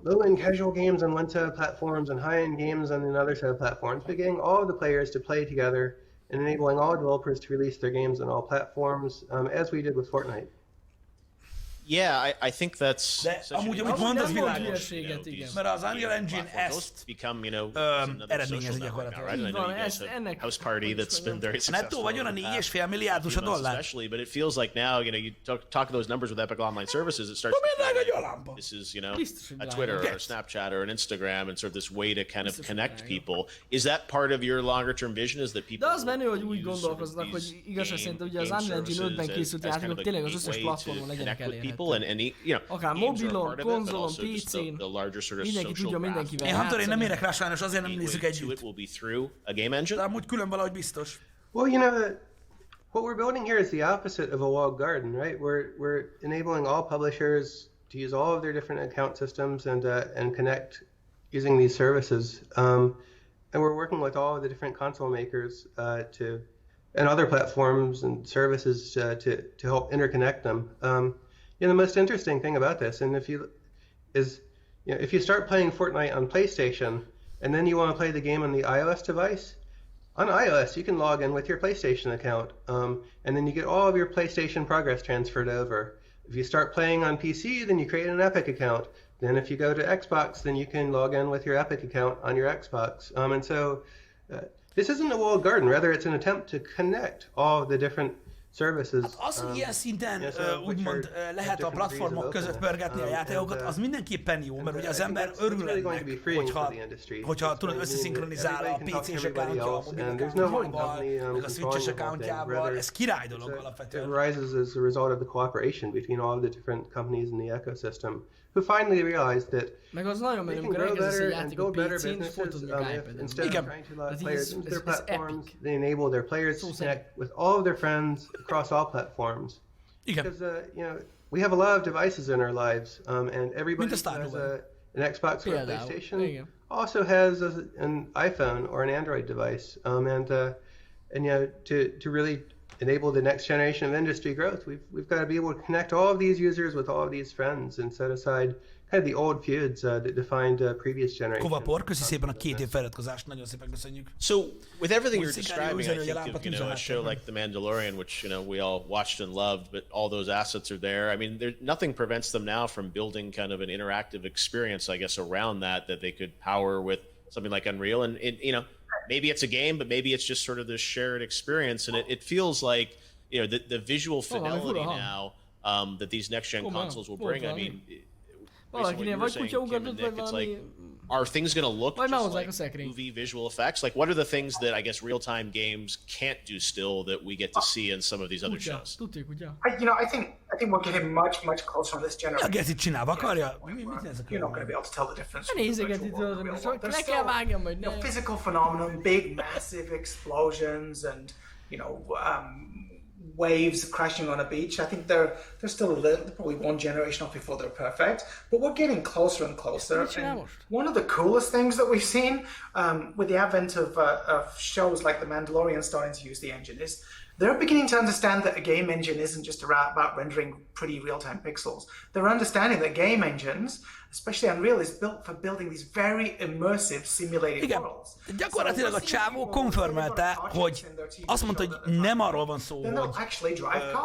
low-end casual games on one set of platforms and high-end games on another set of platforms, but getting all of the players to play together and enabling all developers to release their games on all platforms, as we did with Fortnite. Yeah, I think that's. De amúgy, amit mondasz, világos. Mert az Unreal Engine ezt eredményezi gyakorlatilag. Így van, ennek house party that's been very successful. Nettó vagyon a 4,5 milliárdos a dollár. Especially, but it feels like now, you talk those numbers with Epic Online Services, it starts. This is, a Twitter or a Snapchat or an Instagram, and sort of this way to kind of connect people. Is that part of your longer-term vision? Is that people? De az menő, hogy úgy gondolkoznak, hogy igazság szerint ugye az Unreal Engine 5-ben készült játékok tényleg az összes platformon legyenek elérhetők. Akár mobilon, konzolon, PC-n, mindenki tudja mindenkivel játszani. Én nem érek rá sajnos, azért nem nézzük együtt. De amúgy külön valahogy biztos. Well, what we're building here is the opposite of a walled garden, right? We're enabling all publishers to use all of their different account systems and connect using these services. And we're working with all of the different console makers and other platforms and services to help interconnect them. The most interesting thing about this, and if you start playing Fortnite on PlayStation and then you want to play the game on the iOS device, on iOS you can log in with your PlayStation account, and then you get all of your PlayStation progress transferred over. If you start playing on PC, then you create an Epic account. Then if you go to Xbox, then you can log in with your Epic account on your Xbox. And so this isn't a walled garden, rather it's an attempt to connect all of the different services. Az, hogy ilyen szinten úgymond lehet a platformok között pörgetni a játékokat, az mindenképpen jó, mert ugye az ember örül ennek, hogyha tudod, összeszinkronizál a PC-s accountja, a mobil accountjával, meg a Switch-es accountjával, ez király dolog alapvetően. It arises as a result of the cooperation between all the different companies in the ecosystem who finally realized that meg az nagyon menő, amikor elkezdesz egy játékot PC-n, és fog tudni a iPad-en. Instead of trying to let players into their platforms, they enable their players to connect with all of their friends across all platforms. Because we have a lot of devices in our lives, and everybody who has an Xbox or a PlayStation also has an iPhone or an Android device, and to really enable the next generation of industry growth, we've got to be able to connect all of these users with all of these friends and set aside kind of the old feuds that defined previous generations. Kovapor, köszi szépen a 2 év feliratkozást, nagyon szépen köszönjük. So, with everything you're describing, I think of a show like The Mandalorian, which we all watched and loved, but all those assets are there. I mean, nothing prevents them now from building kind of an interactive experience, I guess, around that they could power with something like Unreal, and maybe it's a game, but maybe it's just sort of this shared experience, and it feels like the visual fidelity now that these next gen consoles will bring. I mean, valakinél vagy kutya ugatott, vagy valami... Are things going to look just like movie visual effects? Like, what are the things that I guess real-time games can't do still that we get to see in some of these other shows? I think we're getting much closer on this generation. Ja, Gezit csinálva akarja? You're not going to be able to tell the difference. There's physical phenomenon, big, massive explosions, and waves crashing on a beach. I think they're still probably one generation off before they're perfect, but we're getting closer and closer. And one of the coolest things that we've seen with the advent of shows like The Mandalorian starting to use the engine is they're beginning to understand that a game engine isn't just about rendering pretty real-time pixels. They're understanding that game engines, especially Unreal, is built for building these very immersive simulated worlds. Gyakorlatilag a csávó konfirmálta, hogy azt mondta, hogy nem arról van szó, hogy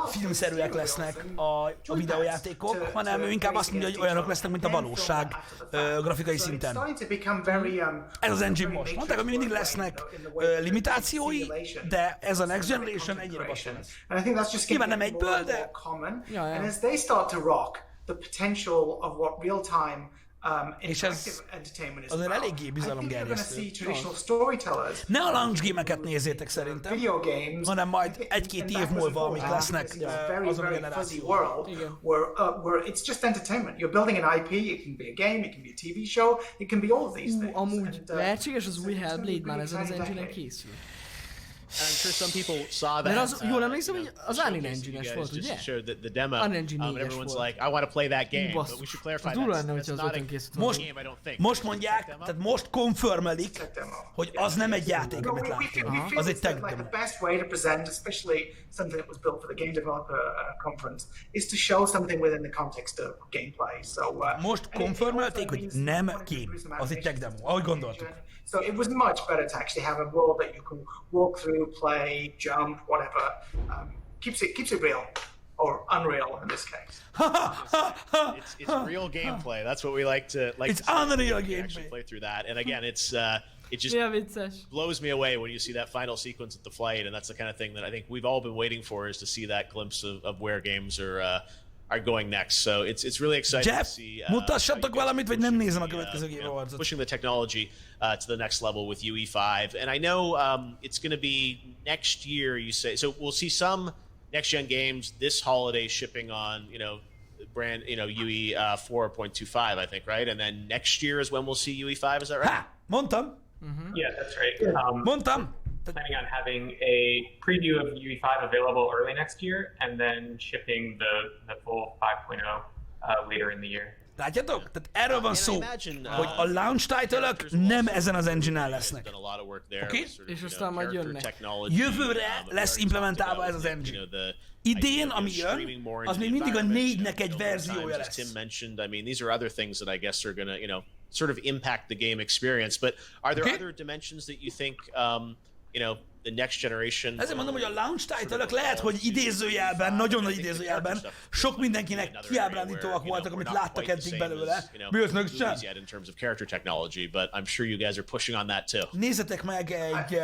filmszerűek lesznek a videójátékok, hanem ő inkább azt mondja, hogy olyanok lesznek, mint a valóság grafikai szinten. Ez az engine most. Mondták, hogy mindig lesznek limitációi, de ez a Next Generation ennyire basson lesz. Nyilván nem egyből, de... And as they start to rock the potential of what real-time interactive entertainment is azért eléggé bizalomgerjesztő. Ne a launch game-eket nézzétek szerintem, hanem majd 1-2 év múlva, amik lesznek azon a generációban. Where it's just entertainment. You're building an IP, it can be a game, it can be a TV show, it can be all of these things. Amúgy lehetséges az új Hellblade már ezen az engine-en készül. I'm sure some people saw that. Mert az, jól emlékszem, hogy az Unreal Engine-es volt, ugye? Just showed the demo. Everyone's like, I want to play that game, but we should clarify that's not a game, I don't think. Most mondják, tehát most confirmelik, hogy az nem egy játék, amit láttunk. Az egy tech demo. The best way to present, especially something that was built for the Game Developer Conference, is to show something within the context of gameplay. So most confirmelték, hogy nem game, az egy tech demo, ahogy gondoltuk. So it was much better to actually have a world that you can walk through, play, jump, whatever. Keeps it real, or unreal in this case. It's real gameplay. That's what we like to It's unreal gameplay. Actually play through that, and again, it just blows me away when you see that final sequence at the flight, and that's the kind of thing that I think we've all been waiting for, is to see that glimpse of where games are going next. So it's really exciting to see. Mutassatok valamit, vagy nem nézem a következő Game Awards-ot. Pushing the technology to the next level with UE5, and I know it's going to be next year. You say so. We'll see some next gen games this holiday shipping on brand UE 4.25, I think, right? And then next year is when we'll see UE5. Is that right? Ha! Mondtam. Yeah, that's right. Mondtam. planning on having a preview of UE5 available early next year, and then shipping the full 5.0 later in the year. Látjátok? Tehát erről van szó, hogy a launch title-ök nem ezen az engine-nel lesznek. Oké? És aztán majd jönnek. Jövőre lesz implementálva ez az engine. Idén, ami jön, az még mindig a 4-nek egy verziója lesz. Tim mentioned, I mean, these are other things that I guess are gonna, sort of impact the game experience. But are there other dimensions that you think, the next generation? Ezért mondom, hogy a launch title-ök lehet, hogy idézőjelben, nagyon nagy idézőjelben, sok mindenkinek kiábrándítóak voltak, amit láttak eddig belőle. Miért meg sem? In terms of character technology, but I'm sure you guys are pushing on that too. Nézzetek meg egy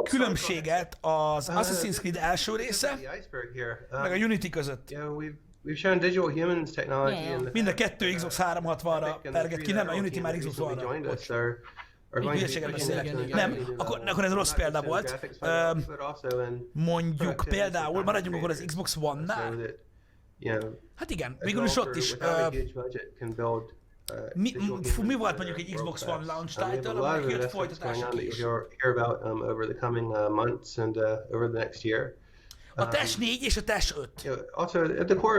különbséget az Assassin's Creed első része, meg a Unity között. We've shown digital humans technology. Mind a kettő Xbox 360-ra perget ki, nem, a Unity már Xbox One-ra. Hülyeséget beszélek. Nem, akkor ez rossz példa volt. Mondjuk például, maradjunk akkor az Xbox One-nál. Hát igen, végül is ott is. Mi volt mondjuk egy Xbox One launch title, aminek jött folytatások is? A TES 4 és a TES 5.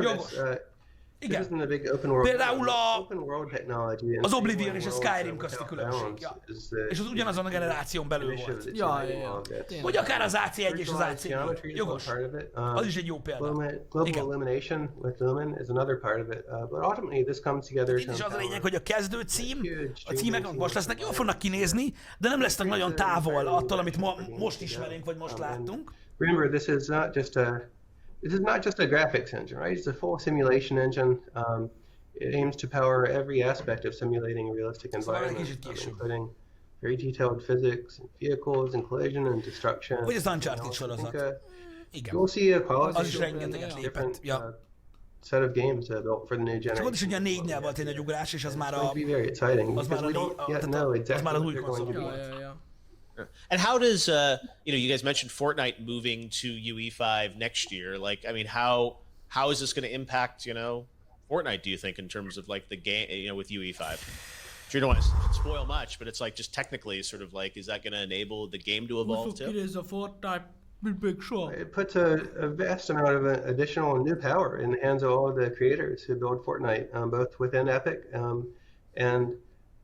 Jogos. Igen. Például az Oblivion és a Skyrim közti különbség. Ja. És az ugyanazon a generáción belül volt. Ja. Vagy akár az AC1 és az AC4. Jogos. Az is egy jó példa. Global illumination with Lumen is another part of it. But ultimately this comes together. Itt is az a lényeg, hogy a kezdő cím, a címek most lesznek, jól fognak kinézni, de nem lesznek nagyon távol attól, amit most ismerünk, vagy most láttunk. Remember, this is not just a graphics engine, right? It's a full simulation engine. It aims to power every aspect of simulating a realistic environment, including very detailed physics, and vehicles, and collision and destruction. Vagy az Uncharted sorozat. Igen. You'll see a quality az is rengeteget lépett. Ja. Set of games built for the new generation. Csak ott is ugye a 4-nél volt egy nagy ugrás, és az már az már az új konzol. And how does you guys mentioned Fortnite moving to UE5 next year? Like, I mean, how is this going to impact Fortnite? Do you think in terms of like the game, with UE5? Sure, you don't want to spoil much, but it's like just technically, sort of like, is that going to enable the game to evolve too? It is a Fortnite big show. It puts a vast amount of additional new power in the hands of all of the creators who build Fortnite, both within Epic and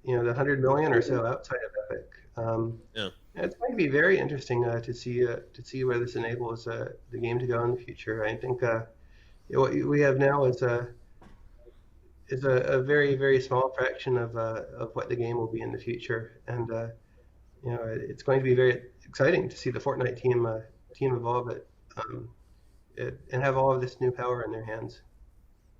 the 100 million or so outside of Epic. It's going to be very interesting to see where this enables the game to go in the future. I think what we have now is a very, very small fraction of what the game will be in the future, and it's going to be very exciting to see the Fortnite team evolve it and have all of this new power in their hands.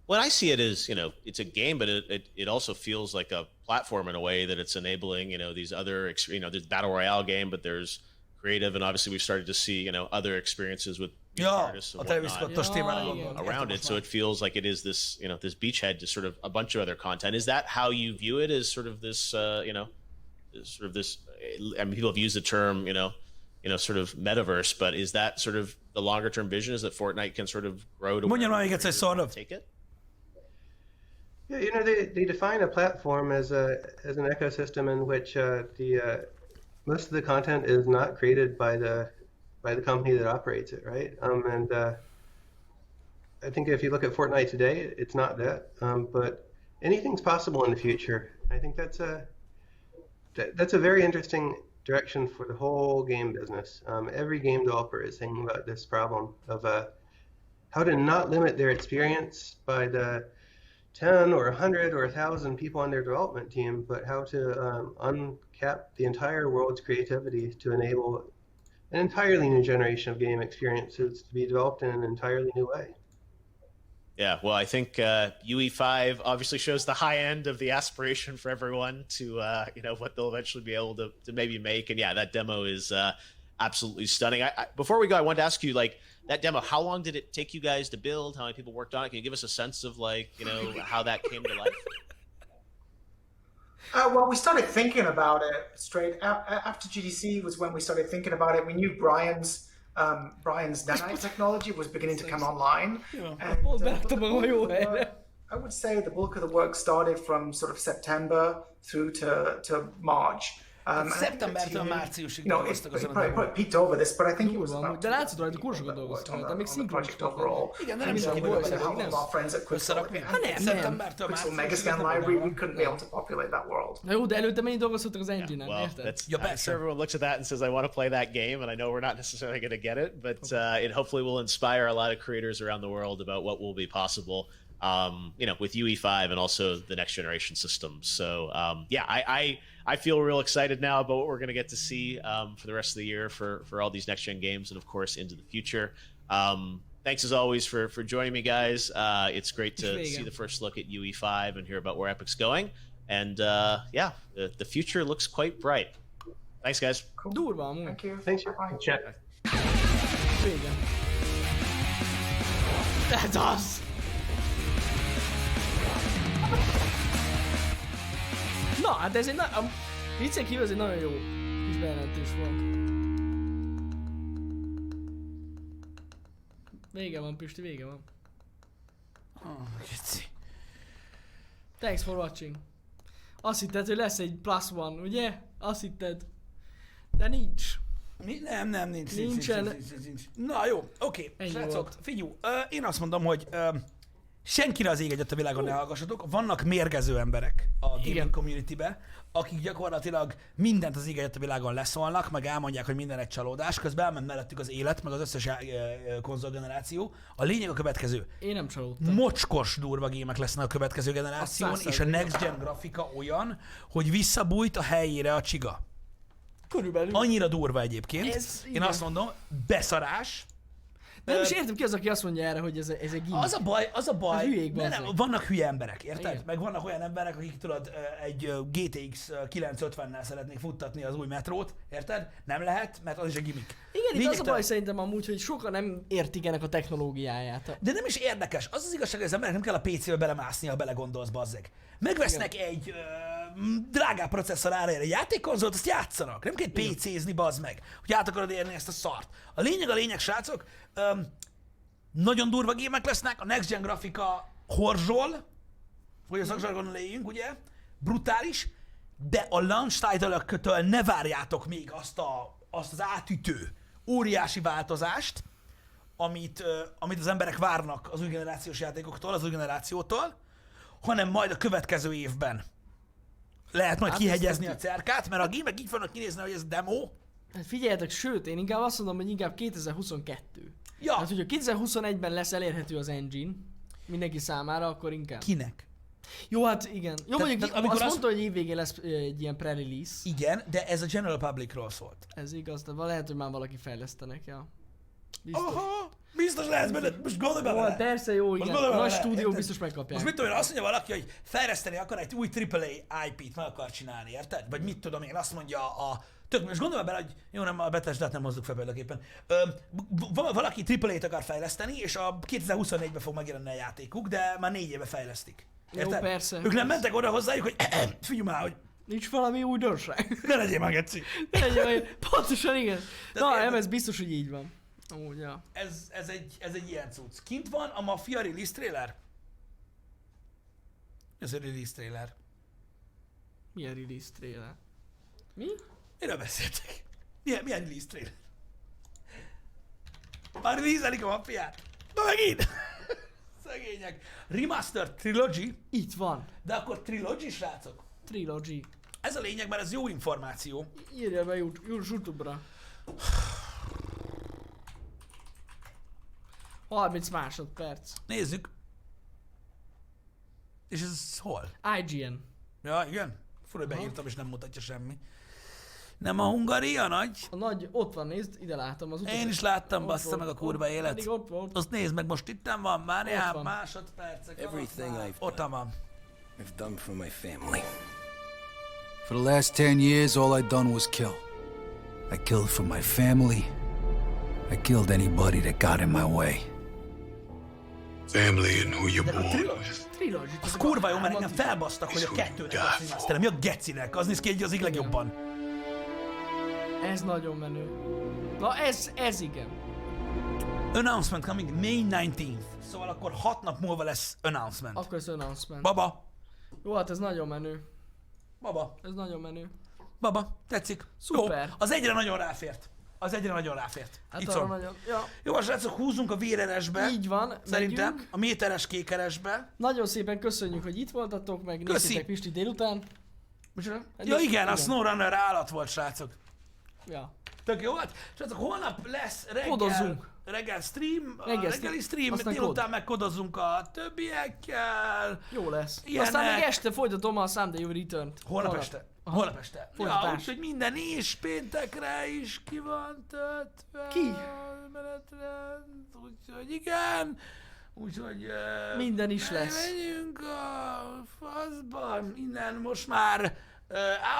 Well, I see it as, it's a game, but it also feels like a platform in a way that it's enabling, these other, there's Battle Royale game, but there's creative, and obviously we've started to see, other experiences with artists and whatnot around it. So it feels like it is this, this beachhead to sort of a bunch of other content. Is that how you view it, as sort of this, sort of this, I mean, people have used the term, sort of metaverse, but is that sort of the longer term vision, is that Fortnite can sort of grow to take it? Yeah, they define a platform as an ecosystem in which most of the content is not created by the company that operates it, right? And I think if you look at Fortnite today, it's not that, but anything's possible in the future. I think that's a very interesting direction for the whole game business. Every game developer is thinking about this problem of how to not limit their experience by the 10 or 100 or 1,000 people on their development team, but how to uncap the entire world's creativity to enable an entirely new generation of game experiences to be developed in an entirely new way. Yeah, well, I think UE5 obviously shows the high end of the aspiration for everyone to, what they'll eventually be able to maybe make. And yeah, that demo is absolutely stunning. Before we go, I wanted to ask you, that demo, how long did it take you guys to build? How many people worked on it? Can you give us a sense of how that came to life? Well, we started thinking about it straight after GDC was when we started thinking about it. We knew Brian's nanite technology was beginning to come online. I would say the bulk of the work started from sort of September through to March. Szeptembertől márciusig dolgoztak azon a probably peaked over this, but I think it was about de látszott rajta, kurva sokat dolgoztak, de még szinkronisták. Igen, de nem is aki volt, összerakni. Szeptembertől Pixel Megascan library, we couldn't be able to populate that world. Na jó, de előtte mennyi dolgoztattak az engine-en, érted? I'm sure everyone looks at that and says, I want to play that game, and I know we're not necessarily going to get it, but it hopefully will inspire a lot of creators around the world about what will be possible. With UE5 and also the next generation systems. So I feel real excited now about what we're going to get to see for the rest of the year for all these next gen games and of course into the future. Thanks as always for joining me, guys. It's great to see the first look at UE5 and hear about where Epic's going. And the future looks quite bright. Thanks, guys. Cool. Durva amúgy. Thank you. Thanks for your Chat. Vége. Ez az! Na, hát ez egy viccen kívül ez egy nagyon jó kis bejelentés volt. Vége van, Pisti, vége van. Thanks for watching. Azt hitted, hogy lesz egy plus one, ugye? Azt hitted. De nincs. Nincs. Nincsen. Na jó, oké. Srácok, figyelj, én azt mondom, hogy senkire az ég egyet a világon ne hallgassatok. Vannak mérgező emberek a gaming community-be, akik gyakorlatilag mindent az ég egyet a világon leszólnak, meg elmondják, hogy minden egy csalódás, közben elment mellettük az élet, meg az összes konzolgeneráció. A lényeg a következő. Én nem csalódtam. Mocskos durva gémek lesznek a következő generáción, és a next gen grafika olyan, hogy visszabújt a helyére a csiga. Körülbelül. Annyira durva egyébként. Én azt mondom, beszarás. De nem is értem ki az, aki azt mondja erre, hogy ez egy gimmick. Az a baj, nem, vannak hülye emberek, érted? Igen. Meg vannak olyan emberek, akik tudod, egy GTX 950-nel szeretnék futtatni az új metrót, érted? Nem lehet, mert az is egy gimmick. Igen, itt az a baj szerintem amúgy, hogy sokan nem értik ennek a technológiáját. De nem is érdekes. Az az igazság, hogy az emberek nem kell a PC-be belemászni, ha belegondolsz, bazzeg. Megvesznek egy drágább processzor ára egy játékkonzolt, azt játszanak. Nem kell PC-zni, bazd meg, hogy át akarod érni ezt a szart. A lényeg, srácok, nagyon durva gémek lesznek, a next gen grafika horzsol, hogy a szakzsargonon éljünk, ugye? Brutális, de a launch title-öktől ne várjátok még azt az átütő, óriási változást, amit az emberek várnak az új generációs játékoktól, az új generációtól, hanem majd a következő évben lehet majd kihegyezni a cerkát, mert a gémek így fognak kinézni, hogy ez demo. Hát figyeljetek, sőt, én inkább azt mondom, hogy inkább 2022. Ja. Hát, hogyha 2021-ben lesz elérhető az engine mindenki számára, akkor inkább. Kinek? Jó, hát igen. Jó, mondjuk azt mondta, hogy évvégén lesz egy ilyen pre-release. Igen, de ez a general publicról szólt. Ez igaz, de lehet, hogy már valaki fejlesztenek, ja. Biztos. Aha, biztos lehet benne, most gondolj bele. Jó, persze, jó, igen. Nagy stúdió biztos megkapják. Most mit tudom én, azt mondja valaki, hogy fejleszteni akar egy új AAA IP-t meg akar csinálni, érted? Vagy mit tudom én, azt mondja most gondolj bele, hogy jó, nem, a Bethesdát nem hozzuk fel példaképpen. Valaki AAA-t akar fejleszteni, és a 2024-ben fog megjelenni a játékuk, de már 4 éve fejlesztik. Érted? Jó, persze. Ők nem mentek oda hozzájuk, hogy figyelj már, hogy nincs valami újdonság. Ne legyél már, geci. Ne legyél már, pontosan igen. Na, nem, ez biztos, hogy így van. Amúgy, ja. Ez egy ilyen cucc. Kint van a Mafia release trailer? Ez egy release trailer. Milyen release trailer? Mi? Miről beszéltek? Milyen release trailer? Már release-elik a Mafiát? Na megint! Szegények. Remastered Trilogy. Itt van. De akkor Trilogy, srácok? Trilogy. Ez a lényeg, mert ez jó információ. Írja be YouTube-ra. 30 másodperc. Nézzük. És ez hol? IGN. Ja, igen? Fura, hogy beírtam és nem mutatja semmi. Nem a Hungaria nagy? A nagy, ott van, nézd, ide látom az Én is láttam, bassza meg a kurva élet. Ott volt. Azt nézd meg, most itten van, várjál, másodpercek. Everything I've done, I've done for my family. For the last 10 years, all I've done was kill. I killed for my family. I killed anybody that got in my way. Family and who you're born with. Trilogy. Az kurva jó, mert engem felbasztak, hogy a 2-nek a remasterem. Mi a gecinek? Az néz ki egy az így legjobban. Ez nagyon menő. Na ez igen. Announcement coming May 19th. Szóval akkor 6 nap múlva lesz announcement. Akkor ez announcement. Baba. Jó, hát ez nagyon menő. Baba. Ez nagyon menő. Baba, tetszik. Szuper. Jó, az egyre nagyon ráfért. Hát Itt van. nagyon. Ja. Jó, a srácok, húzzunk a véreresbe. Így van, Szerintem megyünk. a méteres kékeresbe. Nagyon szépen köszönjük, hogy itt voltatok, meg néztétek Pisti délután. Ja igen, a SnowRunner állat volt, srácok. Ja. Tök jó volt. Srácok, holnap lesz reggel stream, reggeli stream, délután megkodozzunk a többiekkel. Jó lesz. Ilyenek. Aztán még este folytatom a Someday You Return-t. Holnap este. Ja, úgyhogy minden is péntekre is ki van töltve. Ki? Úgyhogy igen. Úgyhogy... minden is lesz. Megyünk a faszba. Minden most már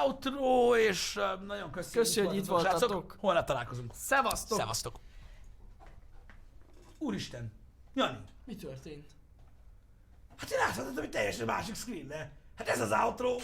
outro, és nagyon köszönjük, hogy itt voltatok. Holnap találkozunk. Szevasztok. Úristen. Jani. Mi történt? Hát én láthatottam, hogy teljesen másik screen-ne. Hát ez az outro.